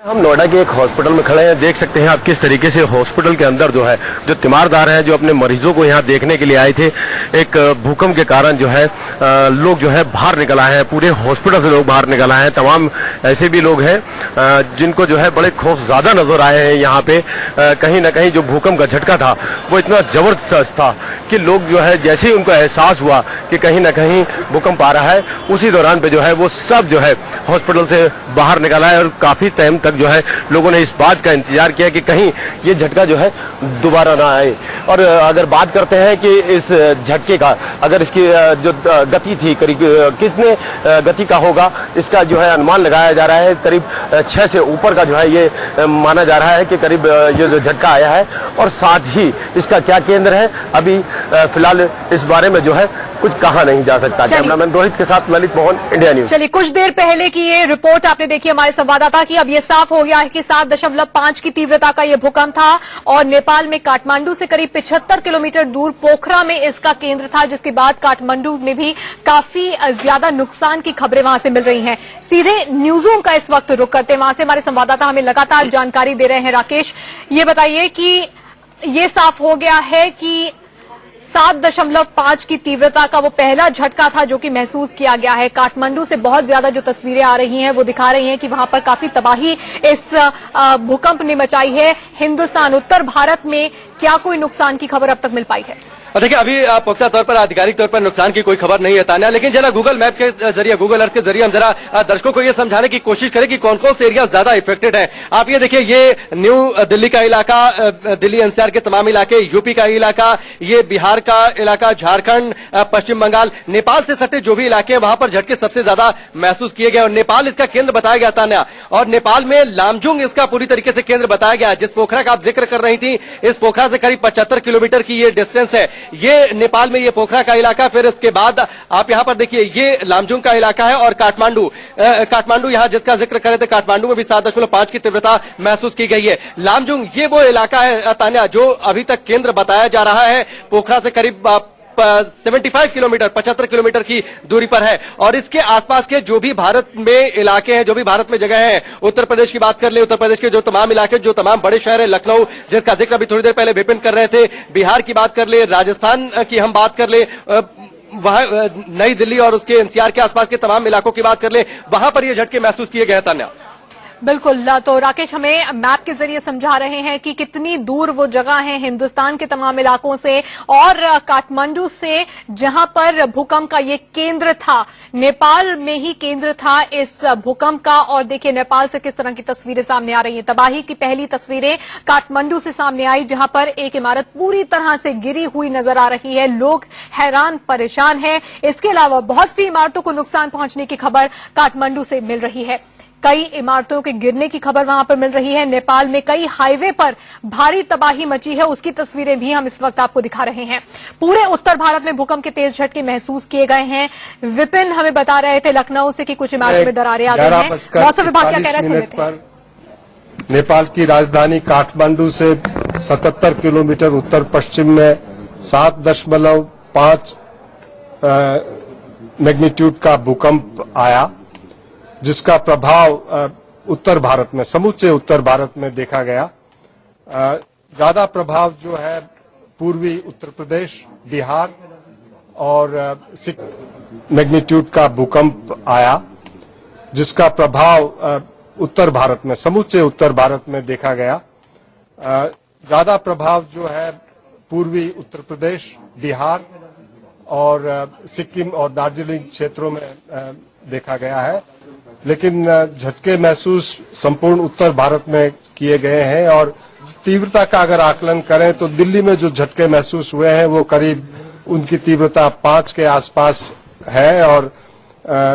हम नोएडा के एक हॉस्पिटल में खड़े हैं। देख सकते हैं आप किस तरीके से हॉस्पिटल के अंदर जो है जो तीमारदार हैं जो अपने मरीजों को यहाँ देखने के लिए आए थे, एक भूकंप के कारण जो है लोग जो है बाहर निकल आए हैं। पूरे हॉस्पिटल से लोग बाहर निकल आए हैं। तमाम ऐसे भी लोग हैं जिनको जो है बड़े खौफ ज्यादा नजर आए हैं। यहाँ पे कहीं ना कहीं जो भूकंप का झटका था वो इतना जबरदस्त था कि लोग जो है जैसे ही उनको एहसास हुआ कि कहीं ना कहीं भूकंप आ रहा है, उसी दौरान पे जो है वो सब जो है हॉस्पिटल से बाहर निकल आए। और काफी टाइम तक जो है लोगों ने इस बात का इंतजार किया कि कहीं ये झटका जो है दोबारा ना आए। और अगर बात करते हैं कि इस झटके का अगर इसकी जो गति थी करीब कितने गति का होगा, इसका जो है अनुमान लगाया जा रहा है। करीब 6 से ऊपर का जो है ये माना जा रहा है कि करीब ये जो झटका आया है। और साथ ही इसका क्या केंद्र है, अभी फिलहाल इस बारे में जो है कुछ कहा नहीं जा सकता। कैमरामैन रोहित के साथ ललित मोहन, इंडिया न्यूज। चलिए, कुछ देर पहले की ये रिपोर्ट आपने देखी हमारे संवाददाता की। अब ये साफ हो गया है कि 7.5 की तीव्रता का ये भूकंप था और नेपाल में काठमांडू से करीब 75 किलोमीटर दूर पोखरा में इसका केंद्र था, जिसके बाद काठमांडू में भी काफी ज्यादा नुकसान की खबरें वहां से मिल रही हैं। सीधे न्यूज़ों का इस वक्त रुख करते हैं, वहां से हमारे संवाददाता हमें लगातार जानकारी दे रहे हैं। राकेश, ये बताइए कि ये साफ हो गया है कि 7.5 की तीव्रता का वो पहला झटका था जो कि महसूस किया गया है। काठमांडू से बहुत ज्यादा जो तस्वीरें आ रही हैं वो दिखा रही हैं कि वहां पर काफी तबाही इस भूकंप ने मचाई है। हिंदुस्तान, उत्तर भारत में क्या कोई नुकसान की खबर अब तक मिल पाई है? देखिए, अभी पुख्ता तौर पर आधिकारिक तौर पर नुकसान की कोई खबर नहीं है तान्या, लेकिन जरा गूगल मैप के जरिए, गूगल अर्थ के जरिए हम जरा दर्शकों को ये समझाने की कोशिश करें कि कौन कौन से एरिया ज्यादा इफेक्टेड है। आप ये देखिए, ये न्यू दिल्ली का इलाका, दिल्ली एनसीआर के तमाम इलाके, यूपी का इलाका, ये बिहार का इलाका, झारखंड, पश्चिम बंगाल, नेपाल से सटे जो भी इलाके हैं वहां पर झटके सबसे ज्यादा महसूस किए गए और नेपाल इसका केंद्र बताया गया तान्या। और नेपाल में लामजुंग इसका पूरी तरीके से केंद्र बताया गया। जिस पोखरा का आप जिक्र कर रही थी, इस पोखरा से करीब 75 किलोमीटर की ये डिस्टेंस है। ये नेपाल में ये पोखरा का इलाका, फिर इसके बाद आप यहां पर देखिए ये लामजुंग का इलाका है और काठमांडू यहां जिसका जिक्र करे थे, काठमांडू में भी 7.5 की तीव्रता महसूस की गई है। लामजुंग ये वो इलाका है तान्या जो अभी तक केंद्र बताया जा रहा है, पोखरा से करीब 75 किलोमीटर, 75 किलोमीटर की दूरी पर है। और इसके आसपास के जो भी भारत में इलाके हैं, जो भी भारत में जगह है, उत्तर प्रदेश की बात कर ले, उत्तर प्रदेश के जो तमाम इलाके, जो तमाम बड़े शहर है, लखनऊ जिसका जिक्र अभी थोड़ी देर पहले विपिन कर रहे थे, बिहार की बात कर ले, राजस्थान की हम बात कर ले, वहां नई दिल्ली और उसके एनसीआर के आसपास के तमाम इलाकों की बात कर ले, वहां पर ये झटके महसूस किए गए तान्या। बिल्कुल, तो राकेश हमें मैप के जरिए समझा रहे हैं कि कितनी दूर वो जगह है हिंदुस्तान के तमाम इलाकों से और काठमांडू से, जहां पर भूकंप का ये केंद्र था। नेपाल में ही केंद्र था इस भूकंप का। और देखिए नेपाल से किस तरह की तस्वीरें सामने आ रही हैं। तबाही की पहली तस्वीरें काठमांडू से सामने आई, जहां पर एक इमारत पूरी तरह से गिरी हुई नजर आ रही है। लोग हैरान परेशान हैं। इसके अलावा बहुत सी इमारतों को नुकसान पहुंचने की खबर काठमांडू से मिल रही है। कई इमारतों के गिरने की खबर वहां पर मिल रही है। नेपाल में कई हाईवे पर भारी तबाही मची है, उसकी तस्वीरें भी हम इस वक्त आपको दिखा रहे हैं। पूरे उत्तर भारत में भूकंप के तेज झटके महसूस किए गए हैं। विपिन हमें बता रहे थे लखनऊ से कि कुछ इमारतों में दरारें आ गई हैं। मौसम विभाग क्या कह रहा है? नेपाल की राजधानी काठमांडू से 77 किलोमीटर उत्तर पश्चिम में 7.5 मैग्नीट्यूड का भूकंप आया, जिसका प्रभाव उत्तर भारत में, समूचे उत्तर भारत में देखा गया। ज्यादा प्रभाव जो है पूर्वी उत्तर प्रदेश, बिहार और मैग्नीट्यूड का भूकंप आया, जिसका प्रभाव उत्तर भारत में, समूचे उत्तर भारत में देखा गया। ज्यादा प्रभाव जो है पूर्वी उत्तर प्रदेश, बिहार और सिक्किम और दार्जिलिंग क्षेत्रों में देखा गया है। लेकिन झटके महसूस संपूर्ण उत्तर भारत में किए गए हैं और तीव्रता का अगर आकलन करें तो दिल्ली में जो झटके महसूस हुए हैं वो करीब उनकी तीव्रता 5 के आसपास है और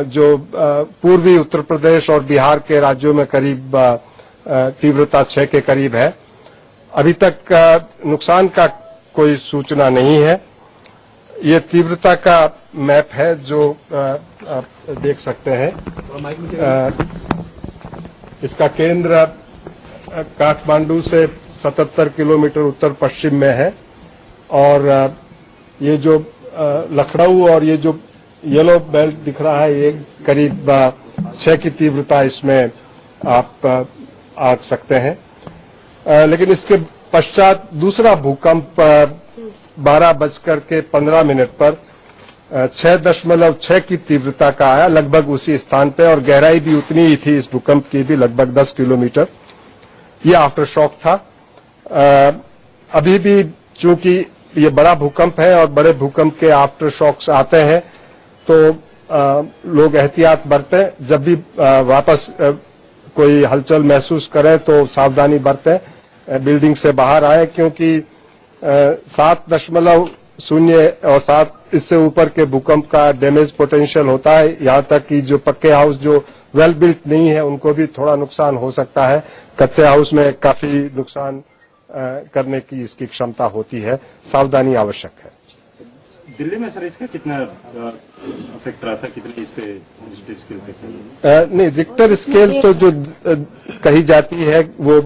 जो पूर्वी उत्तर प्रदेश और बिहार के राज्यों में करीब तीव्रता 6 के करीब है। अभी तक नुकसान का कोई सूचना नहीं है। ये तीव्रता का मैप है जो आप देख सकते हैं। इसका केंद्र काठमांडू से 77 किलोमीटर उत्तर पश्चिम में है और ये जो लखनऊ और ये जो येलो बेल्ट दिख रहा है ये करीब 6 की तीव्रता इसमें आप आंक सकते हैं। लेकिन इसके पश्चात दूसरा भूकंप 12:15 पर 6.6 की तीव्रता का आया, लगभग उसी स्थान पे, और गहराई भी उतनी ही थी इस भूकंप की भी, लगभग 10 किलोमीटर। ये आफ्टर शॉक था। अभी भी चूंकि ये बड़ा भूकंप है और बड़े भूकंप के आफ्टर शॉक्स आते हैं तो लोग एहतियात बरतें। जब भी वापस कोई हलचल महसूस करें तो सावधानी बरतें, बिल्डिंग से बाहर आए, क्योंकि 7.0 और 7 इससे ऊपर के भूकंप का डैमेज पोटेंशियल होता है। यहाँ तक कि जो पक्के हाउस जो वेल बिल्ट नहीं है उनको भी थोड़ा नुकसान हो सकता है। कच्चे हाउस में काफी नुकसान करने की इसकी क्षमता होती है। सावधानी आवश्यक है। दिल्ली में सर इसका कितना इफेक्ट रहा था, कितने इस पे रिक्टर स्केल पे? नहीं, रिक्टर स्केल तो जो कही जाती है वो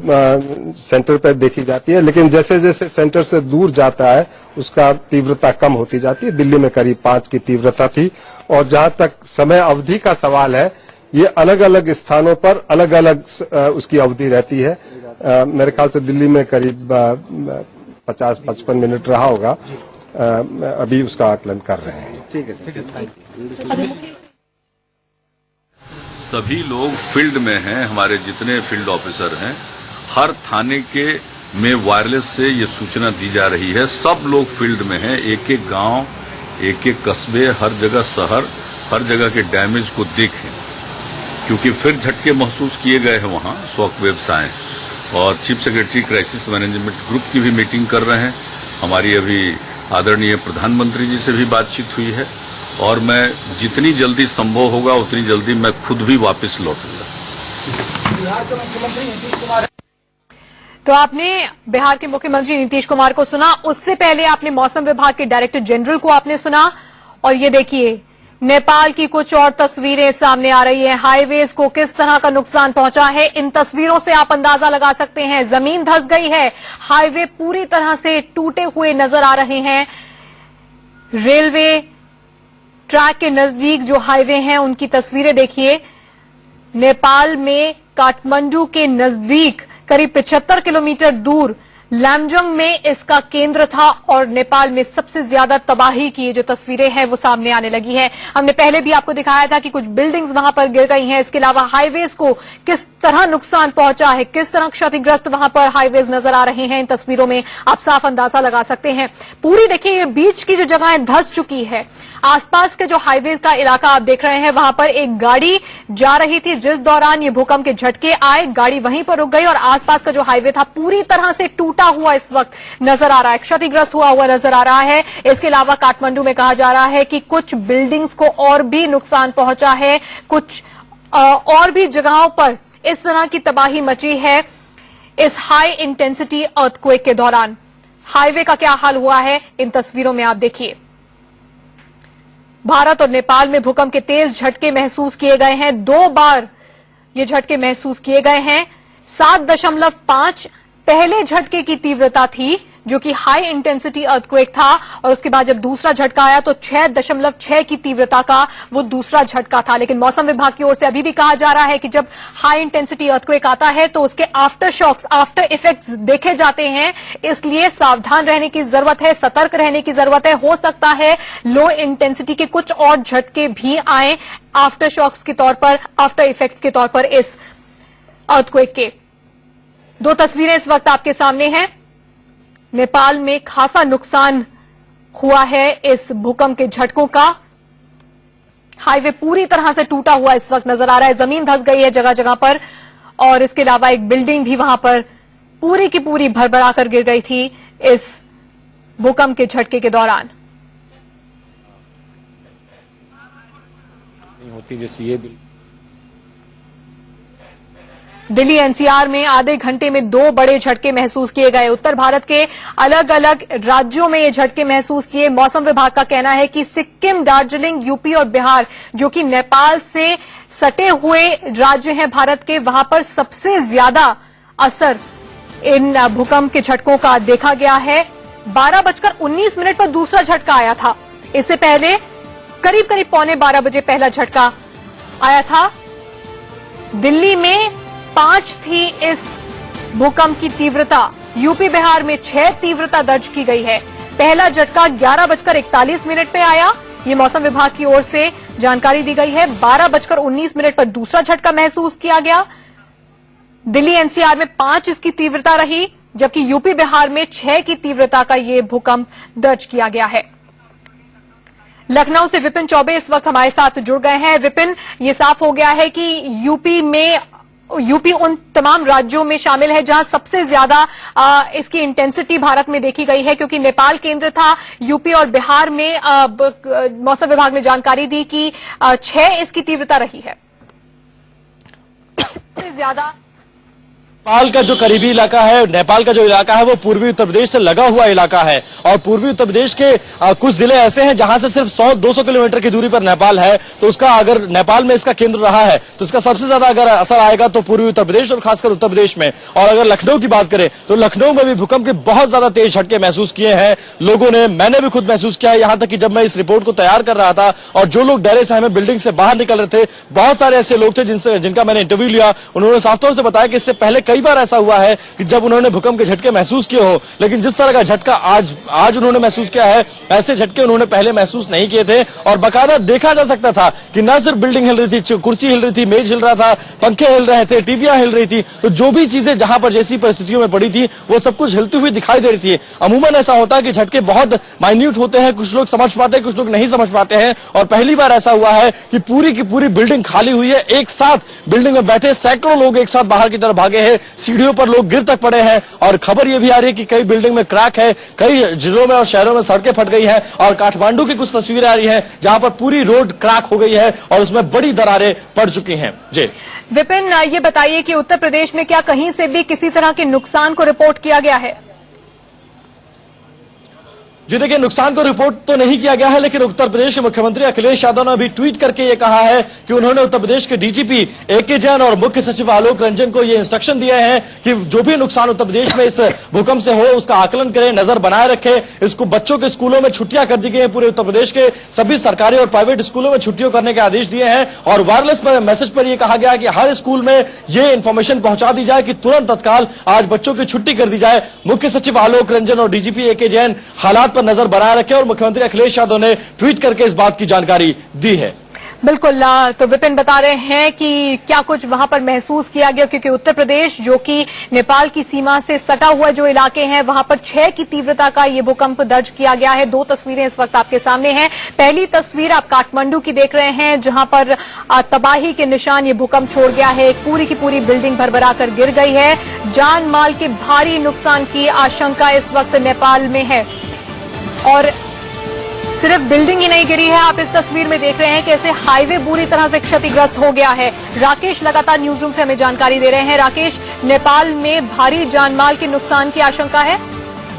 सेंटर पर देखी जाती है, लेकिन जैसे जैसे सेंटर से दूर जाता है उसका तीव्रता कम होती जाती है। दिल्ली में करीब 5 की तीव्रता थी और जहां तक समय अवधि का सवाल है ये अलग अलग स्थानों पर अलग अलग उसकी अवधि रहती है। मेरे ख्याल से दिल्ली में करीब 50-55 मिनट रहा होगा। अभी उसका आकलन कर रहे हैं। ठीक है सर। सभी लोग फील्ड में हैं, हमारे जितने फील्ड ऑफिसर हैं, हर थाने के में वायरलेस से ये सूचना दी जा रही है। सब लोग फील्ड में हैं, एक एक गांव, एक एक कस्बे, हर जगह शहर, हर जगह के डैमेज को देखें, क्योंकि फिर झटके महसूस किए गए हैं। वहां शॉक वेव्स आए और chief secretary crisis management group की भी मीटिंग कर रहे हैं। हमारी अभी आदरणीय प्रधानमंत्री जी से भी बातचीत हुई है और मैं जितनी जल्दी संभव होगा उतनी जल्दी मैं खुद भी वापस लौटूंगा। बिहार के मुख्यमंत्री नीतीश कुमार, तो आपने बिहार के मुख्यमंत्री नीतीश कुमार को सुना, उससे पहले आपने मौसम विभाग के डायरेक्टर जनरल को आपने सुना। और ये देखिए नेपाल की कुछ और तस्वीरें सामने आ रही हैं। हाईवेज को किस तरह का नुकसान पहुंचा है, इन तस्वीरों से आप अंदाजा लगा सकते हैं। जमीन धंस गई है, हाईवे पूरी तरह से टूटे हुए नजर आ रहे हैं। रेलवे ट्रैक के नजदीक जो हाईवे हैं उनकी तस्वीरें देखिए। नेपाल में काठमांडू के नजदीक करीब 75 किलोमीटर दूर लामजंग में इसका केंद्र था और नेपाल में सबसे ज्यादा तबाही की ये जो तस्वीरें हैं वो सामने आने लगी हैं। हमने पहले भी आपको दिखाया था कि कुछ बिल्डिंग्स वहां पर गिर गई हैं। इसके अलावा हाईवेज को किस तरह नुकसान पहुंचा है, किस तरह क्षतिग्रस्त वहां पर हाईवेज नजर आ रहे हैं, इन तस्वीरों में आप साफ अंदाजा लगा सकते हैं। पूरी देखिए ये बीच की जो जगह धंस चुकी है। आसपास के जो हाईवे का इलाका आप देख रहे हैं वहां पर एक गाड़ी जा रही थी, जिस दौरान ये भूकंप के झटके आए गाड़ी वहीं पर रुक गई और आसपास का जो हाईवे था पूरी तरह से टूटा हुआ इस वक्त नजर आ रहा है, क्षतिग्रस्त हुआ नजर आ रहा है। इसके अलावा काठमांडू में कहा जा रहा है कि कुछ बिल्डिंग्स को और भी नुकसान पहुंचा है, कुछ और भी जगहों पर इस तरह की तबाही मची है इस हाई इंटेंसिटी अर्थक्वेक के दौरान। हाईवे का क्या हाल हुआ है इन तस्वीरों में आप देखिए। भारत और नेपाल में भूकंप के तेज झटके महसूस किए गए हैं। 2 बार ये झटके महसूस किए गए हैं। 7.5 पहले झटके की तीव्रता थी जो कि हाई इंटेंसिटी अर्थक्वेक था और उसके बाद जब दूसरा झटका आया तो 6.6 की तीव्रता का वो दूसरा झटका था। लेकिन मौसम विभाग की ओर से अभी भी कहा जा रहा है कि जब हाई इंटेंसिटी अर्थक्वेक आता है तो उसके आफ्टर शॉक्स, आफ्टर इफेक्ट्स देखे जाते हैं, इसलिए सावधान रहने की जरूरत है, सतर्क रहने की जरूरत है। हो सकता है लो इंटेंसिटी के कुछ और झटके भी आए आफ्टर शॉक्स के तौर पर, आफ्टर इफेक्ट्स के तौर पर इस अर्थक्वेक के। 2 तस्वीरें इस वक्त आपके सामने हैं। नेपाल में खासा नुकसान हुआ है इस भूकंप के झटकों का। हाईवे पूरी तरह से टूटा हुआ इस वक्त नजर आ रहा है, जमीन धंस गई है जगह जगह पर और इसके अलावा एक बिल्डिंग भी वहां पर पूरी की पूरी भरभरा कर गिर गई थी इस भूकंप के झटके के दौरान। होती जैसे ये दिल्ली एनसीआर में आधे घंटे में 2 बड़े झटके महसूस किए गए। उत्तर भारत के अलग अलग राज्यों में ये झटके महसूस किए। मौसम विभाग का कहना है कि सिक्किम, दार्जिलिंग, यूपी और बिहार, जो कि नेपाल से सटे हुए राज्य हैं भारत के, वहां पर सबसे ज्यादा असर इन भूकंप के झटकों का देखा गया है। 12:19 पर दूसरा झटका आया था। इससे पहले करीब करीब 11:15 बजे पहला झटका आया था। दिल्ली में 5 थी इस भूकंप की तीव्रता। यूपी बिहार में 6 तीव्रता दर्ज की गई है। पहला झटका 11:41 पे आया। ये मौसम विभाग की ओर से जानकारी दी गई है। 12:19 पर दूसरा झटका महसूस किया गया। दिल्ली एनसीआर में 5 इसकी तीव्रता रही, जबकि यूपी बिहार में 6 की तीव्रता का ये भूकंप दर्ज किया गया है। लखनऊ से विपिन चौबे इस वक्त हमारे साथ जुड़ गए हैं। विपिन, ये साफ हो गया है कि यूपी उन तमाम राज्यों में शामिल है जहां सबसे ज्यादा इसकी इंटेंसिटी भारत में देखी गई है, क्योंकि नेपाल केंद्र था। यूपी और बिहार में मौसम विभाग ने जानकारी दी कि 6 इसकी तीव्रता रही है। सबसे ज्यादा नेपाल का जो करीबी इलाका है, नेपाल का जो इलाका है वो पूर्वी उत्तर प्रदेश से लगा हुआ इलाका है और पूर्वी उत्तर प्रदेश के कुछ जिले ऐसे हैं जहां से सिर्फ 100-200 किलोमीटर की दूरी पर नेपाल है। तो उसका अगर नेपाल में इसका केंद्र रहा है तो इसका सबसे ज्यादा अगर असर आएगा तो पूर्वी उत्तर प्रदेश और खासकर उत्तर प्रदेश में। और अगर लखनऊ की बात करें तो लखनऊ में भी भूकंप के बहुत ज्यादा तेज झटके महसूस किए हैं लोगों ने। मैंने भी खुद महसूस किया है, यहां तक कि जब मैं इस रिपोर्ट को तैयार कर रहा था और जो लोग डरे सहमे बिल्डिंग से बाहर निकल रहे थे, बहुत सारे ऐसे लोग थे जिनका मैंने इंटरव्यू लिया। उन्होंने साफ तौर से बताया कि इससे पहले कई बार ऐसा हुआ है कि जब उन्होंने भूकंप के झटके महसूस किए हो, लेकिन जिस तरह का झटका आज उन्होंने महसूस किया है, ऐसे झटके उन्होंने पहले महसूस नहीं किए थे। और बाकायदा देखा जा सकता था कि न सिर्फ बिल्डिंग हिल रही थी, कुर्सी हिल रही थी, मेज हिल रहा था, पंखे हिल रहे थे, टीवियां हिल रही थी। तो जो भी चीजें जहां पर जैसी परिस्थितियों में पड़ी थी वो सब कुछ हिलती हुई दिखाई दे रही थी। अमूमन ऐसा होता है कि झटके बहुत माइन्यूट होते हैं, कुछ लोग समझ पाते हैं, कुछ लोग नहीं समझ पाते हैं। और पहली बार ऐसा हुआ है कि पूरी की पूरी बिल्डिंग खाली हुई है। एक साथ बिल्डिंग में बैठे सैकड़ों लोग एक साथ बाहर की तरफ भागे हैं, सीढ़ियों पर लोग गिर तक पड़े हैं। और खबर यह भी आ रही है कि कई बिल्डिंग में क्रैक है, कई जिलों में और शहरों में सड़कें फट गई हैं। और काठमांडू की कुछ तस्वीरें आ रही हैं जहां पर पूरी रोड क्रैक हो गई है और उसमें बड़ी दरारें पड़ चुकी हैं। जी विपिन, ये बताइए कि उत्तर प्रदेश में क्या कहीं से भी किसी तरह के नुकसान को रिपोर्ट किया गया है? जी देखिए, नुकसान को रिपोर्ट तो नहीं किया गया है, लेकिन उत्तर प्रदेश के मुख्यमंत्री अखिलेश यादव ने अभी ट्वीट करके ये कहा है कि उन्होंने उत्तर प्रदेश के डीजीपी एके जैन और मुख्य सचिव आलोक रंजन को ये इंस्ट्रक्शन दिए हैं कि जो भी नुकसान उत्तर प्रदेश में इस भूकंप से हो उसका आकलन करें, नजर बनाए रखें। इसको बच्चों के स्कूलों में छुट्टियां कर दी गई हैं। पूरे उत्तर प्रदेश के सभी सरकारी और प्राइवेट स्कूलों में छुट्टियों करने के आदेश दिए हैं। और वायरलेस मैसेज पर यह कहा गया कि हर स्कूल में यह इंफॉर्मेशन पहुंचा दी जाए कि तुरंत तत्काल आज बच्चों की छुट्टी कर दी जाए। मुख्य सचिव आलोक रंजन और डीजीपी एके जैन हालात पर नजर बनाए रखें और मुख्यमंत्री अखिलेश यादव ने ट्वीट करके इस बात की जानकारी दी है। बिल्कुल, तो विपिन बता रहे हैं कि क्या कुछ वहां पर महसूस किया गया, क्योंकि उत्तर प्रदेश जो कि नेपाल की सीमा से सटा हुआ जो इलाके हैं वहां पर 6 की तीव्रता का ये भूकंप दर्ज किया गया है। 2 तस्वीरें इस वक्त आपके सामने हैं। पहली तस्वीर आप काठमांडू की देख रहे हैं जहां पर तबाही के निशान ये भूकंप छोड़ गया है। पूरी की पूरी बिल्डिंग भरभरा कर गिर गई है। जान माल के भारी नुकसान की आशंका इस वक्त नेपाल में है। और सिर्फ बिल्डिंग ही नहीं गिरी है, आप इस तस्वीर में देख रहे हैं कि ऐसे हाईवे बुरी तरह से क्षतिग्रस्त हो गया है। राकेश लगातार न्यूज रूम से हमें जानकारी दे रहे हैं। राकेश, नेपाल में भारी जानमाल के नुकसान की आशंका है?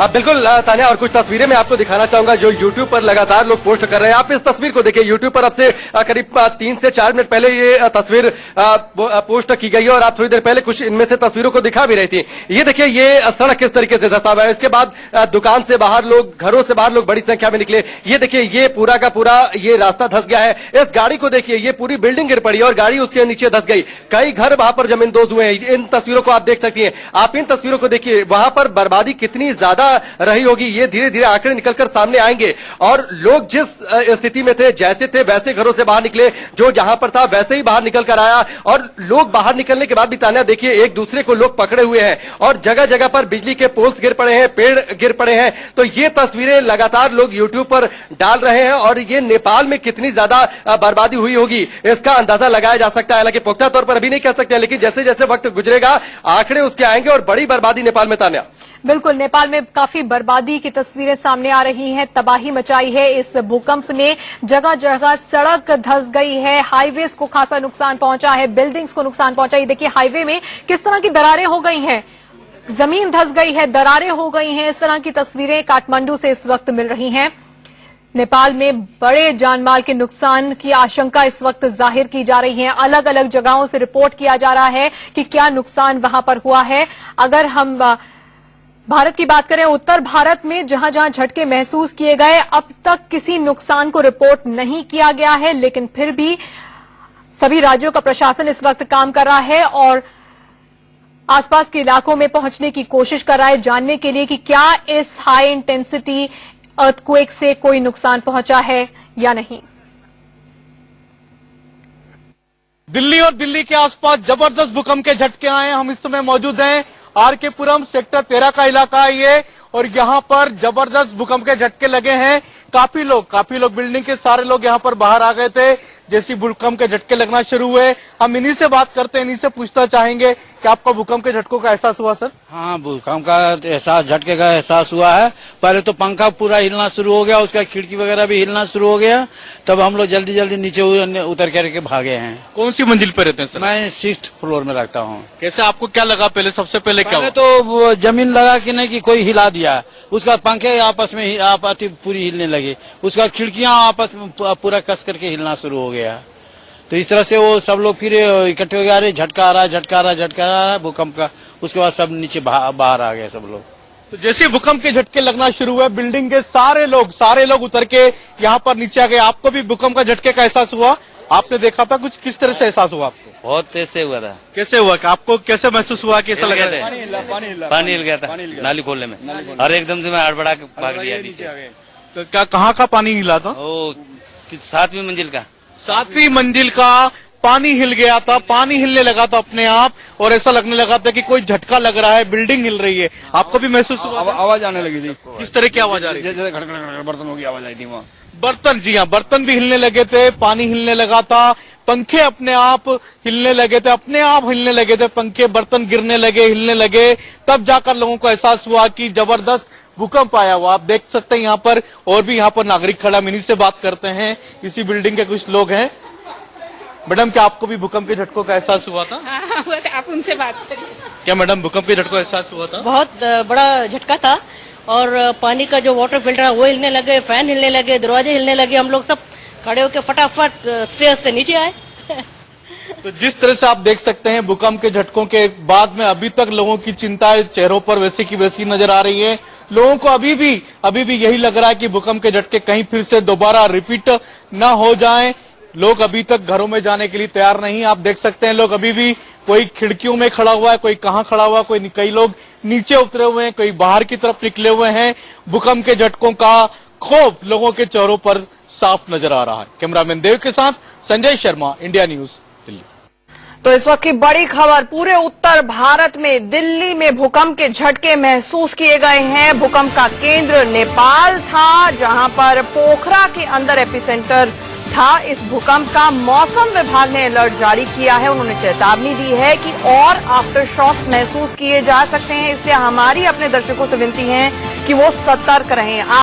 बिल्कुल तान्या, और कुछ तस्वीरें मैं आपको दिखाना चाहूंगा जो YouTube पर लगातार लोग पोस्ट कर रहे हैं। आप इस तस्वीर को देखिए, YouTube पर अब से करीब 3 से 4 मिनट पहले ये तस्वीर पोस्ट की गई है और आप थोड़ी देर पहले कुछ इनमें से तस्वीरों को दिखा भी रही थी। ये देखिए, ये सड़क किस तरीके से धंसा हुआ है। इसके बाद दुकान से बाहर लोग, घरों से बाहर लोग बड़ी संख्या में निकले। ये देखिए, ये पूरा का पूरा ये रास्ता धंस गया है। इस गाड़ी को देखिए, ये पूरी बिल्डिंग गिर पड़ी और गाड़ी उसके नीचे धंस गई। कई घर वहां पर जमींदोज हुए हैं। इन तस्वीरों को आप देख सकती हैं। आप इन तस्वीरों को देखिए, वहां पर बर्बादी कितनी ज्यादा रही होगी। ये धीरे धीरे आंकड़े निकलकर सामने आएंगे और लोग जिस स्थिति में थे, जैसे थे वैसे घरों से बाहर निकले, जो जहां पर था वैसे ही बाहर निकल कर आया। और लोग बाहर निकलने के बाद भी तान्या देखिए, एक दूसरे को लोग पकड़े हुए हैं और जगह जगह पर बिजली के पोल्स गिर पड़े हैं, पेड़ गिर पड़े हैं। तो ये तस्वीरें लगातार लोग यूट्यूब पर डाल रहे हैं और ये नेपाल में कितनी ज्यादा बर्बादी हुई होगी इसका अंदाजा लगाया जा सकता है। हालांकि पुख्ता तौर पर अभी नहीं कह सकते, लेकिन जैसे जैसे वक्त गुजरेगा आंकड़े उसके आएंगे और बड़ी बर्बादी नेपाल में। तान्या, बिल्कुल, नेपाल में काफी बर्बादी की तस्वीरें सामने आ रही हैं। तबाही मचाई है इस भूकंप ने, जगह जगह सड़क धंस गई है, हाईवेज को खासा नुकसान पहुंचा है, बिल्डिंग्स को नुकसान पहुंचा है। देखिए हाईवे में किस तरह की दरारें हो गई हैं, जमीन धंस गई है, दरारें हो गई हैं। इस तरह की तस्वीरें काठमांडू से इस वक्त मिल रही हैं। नेपाल में बड़े जानमाल के नुकसान की आशंका इस वक्त जाहिर की जा रही है। अलग अलग जगहों से रिपोर्ट किया जा रहा है कि क्या नुकसान वहां पर हुआ है। अगर हम भारत की बात करें, उत्तर भारत में जहां जहां झटके महसूस किए गए, अब तक किसी नुकसान को रिपोर्ट नहीं किया गया है, लेकिन फिर भी सभी राज्यों का प्रशासन इस वक्त काम कर रहा है और आसपास के इलाकों में पहुंचने की कोशिश कर रहा है, जानने के लिए कि क्या इस हाई इंटेंसिटी अर्थक्वेक से कोई नुकसान पहुंचा है या नहीं। दिल्ली और दिल्ली के आसपास जबरदस्त भूकंप के झटके आए। हम इस समय मौजूद हैं आर.के. पुरम सेक्टर 13 का इलाका है ये, और यहाँ पर जबरदस्त भूकंप के झटके लगे हैं। काफी लोग बिल्डिंग के सारे लोग यहाँ पर बाहर आ गए थे जैसी भूकंप के झटके लगना शुरू हुए। हम इन्हीं से बात करते हैं, इन्हीं से पूछना चाहेंगे कि आपका भूकंप के झटकों का एहसास हुआ सर? हाँ, भूकंप का एहसास, झटके का एहसास हुआ है। पहले तो पंखा पूरा हिलना शुरू हो गया, उसका खिड़की वगैरह भी हिलना शुरू हो गया, तब हम लोग जल्दी जल्दी नीचे उतर करके भागे हैं। कौन सी मंजिल पे रहते हैं सर? मैं 6th फ्लोर में रहता हूँ। कैसे, आपको क्या लगा पहले, सबसे पहले क्या हुआ? तो जमीन लगा कि नहीं कि कोई हिला दिया, उसका पंखे आपस में पूरी हिलने लगी, उसका खिड़कियां आपस में पूरा कस करके हिलना शुरू हो गया। तो इस तरह से वो सब लोग फिर इकट्ठे हो गए, अरे झटका आ रहा है भूकंप का। उसके बाद सब नीचे बाहर आ गए सब लोग। तो जैसे भूकंप के झटके लगना शुरू हुए, बिल्डिंग के सारे लोग उतर के यहाँ पर नीचे आ गए। आपको भी भूकंप का झटके का एहसास हुआ? आपने देखा था कुछ, किस तरह से एहसास हुआ आपको? बहुत तेज से हुआ था। कैसे हुआ, आपको कैसे महसूस हुआ, कैसा लगा? पानी हिल गया था नाली खोलने में, और एकदम से मैं हड़बड़ा के भाग लिया नीचे। तो क्या, कहाँ का पानी हिला था? वो 7वीं मंजिल का। 7वीं मंजिल का पानी हिल गया था, पानी हिलने लगा था अपने आप, और ऐसा लगने लगा था कि कोई झटका लग रहा है, बिल्डिंग हिल रही है। आपको भी महसूस हुआ? आवाज आने लगी थी। किस तरह की आवाज आ रही थी? जैसे बर्तनों की आवाज आई थी वहाँ। बर्तन, जी हाँ, बर्तन भी हिलने लगे थे, पानी हिलने लगा था, पंखे अपने आप हिलने लगे थे, पंखे, बर्तन गिरने लगे, हिलने लगे। तब जाकर लोगों को एहसास हुआ कि जबरदस्त भूकंप आया हुआ। आप देख सकते हैं यहाँ पर और भी यहाँ पर नागरिक खड़ा, इन्हीं से बात करते हैं। इसी बिल्डिंग के कुछ लोग हैं। मैडम, क्या आपको भी भूकंप के झटकों का एहसास हुआ था? हाँ, हुआ था। आप उनसे बात करिए। क्या मैडम, भूकंप के झटकों का एहसास हुआ था? बहुत बड़ा झटका था, और पानी का जो वाटर फिल्टर है वो हिलने लगे, फैन हिलने लगे, दरवाजे हिलने लगे। हम लोग सब खड़े होकर फटाफट स्टेज से नीचे आए। तो जिस तरह से आप देख सकते हैं, भूकंप के झटकों के बाद में अभी तक लोगों की चिंताएं चेहरों पर वैसी की वैसी नजर आ रही है। लोगों को अभी भी यही लग रहा है कि भूकंप के झटके कहीं फिर से दोबारा रिपीट न हो जाएं। लोग अभी तक घरों में जाने के लिए तैयार नहीं। आप देख सकते हैं, लोग अभी भी, कोई खिड़कियों में खड़ा हुआ है, कोई कहां खड़ा हुआ है, कई लोग नीचे उतरे हुए हैं, कोई बाहर की तरफ निकले हुए हैं। भूकंप के झटकों का खौफ लोगों के चेहरों पर साफ नजर आ रहा है। कैमरामैन देव के साथ संजय शर्मा, इंडिया न्यूज, दिल्ली। तो इस वक्त की बड़ी खबर, पूरे उत्तर भारत में दिल्ली में भूकंप के झटके महसूस किए गए हैं। भूकंप का केंद्र नेपाल था, जहां पर पोखरा के अंदर एपिसेंटर था इस भूकंप का। मौसम विभाग ने अलर्ट जारी किया है, उन्होंने चेतावनी दी है कि और आफ्टर शॉक्स महसूस किए जा सकते हैं, इसलिए हमारी अपने दर्शकों से विनती है कि वो सतर्क रहें।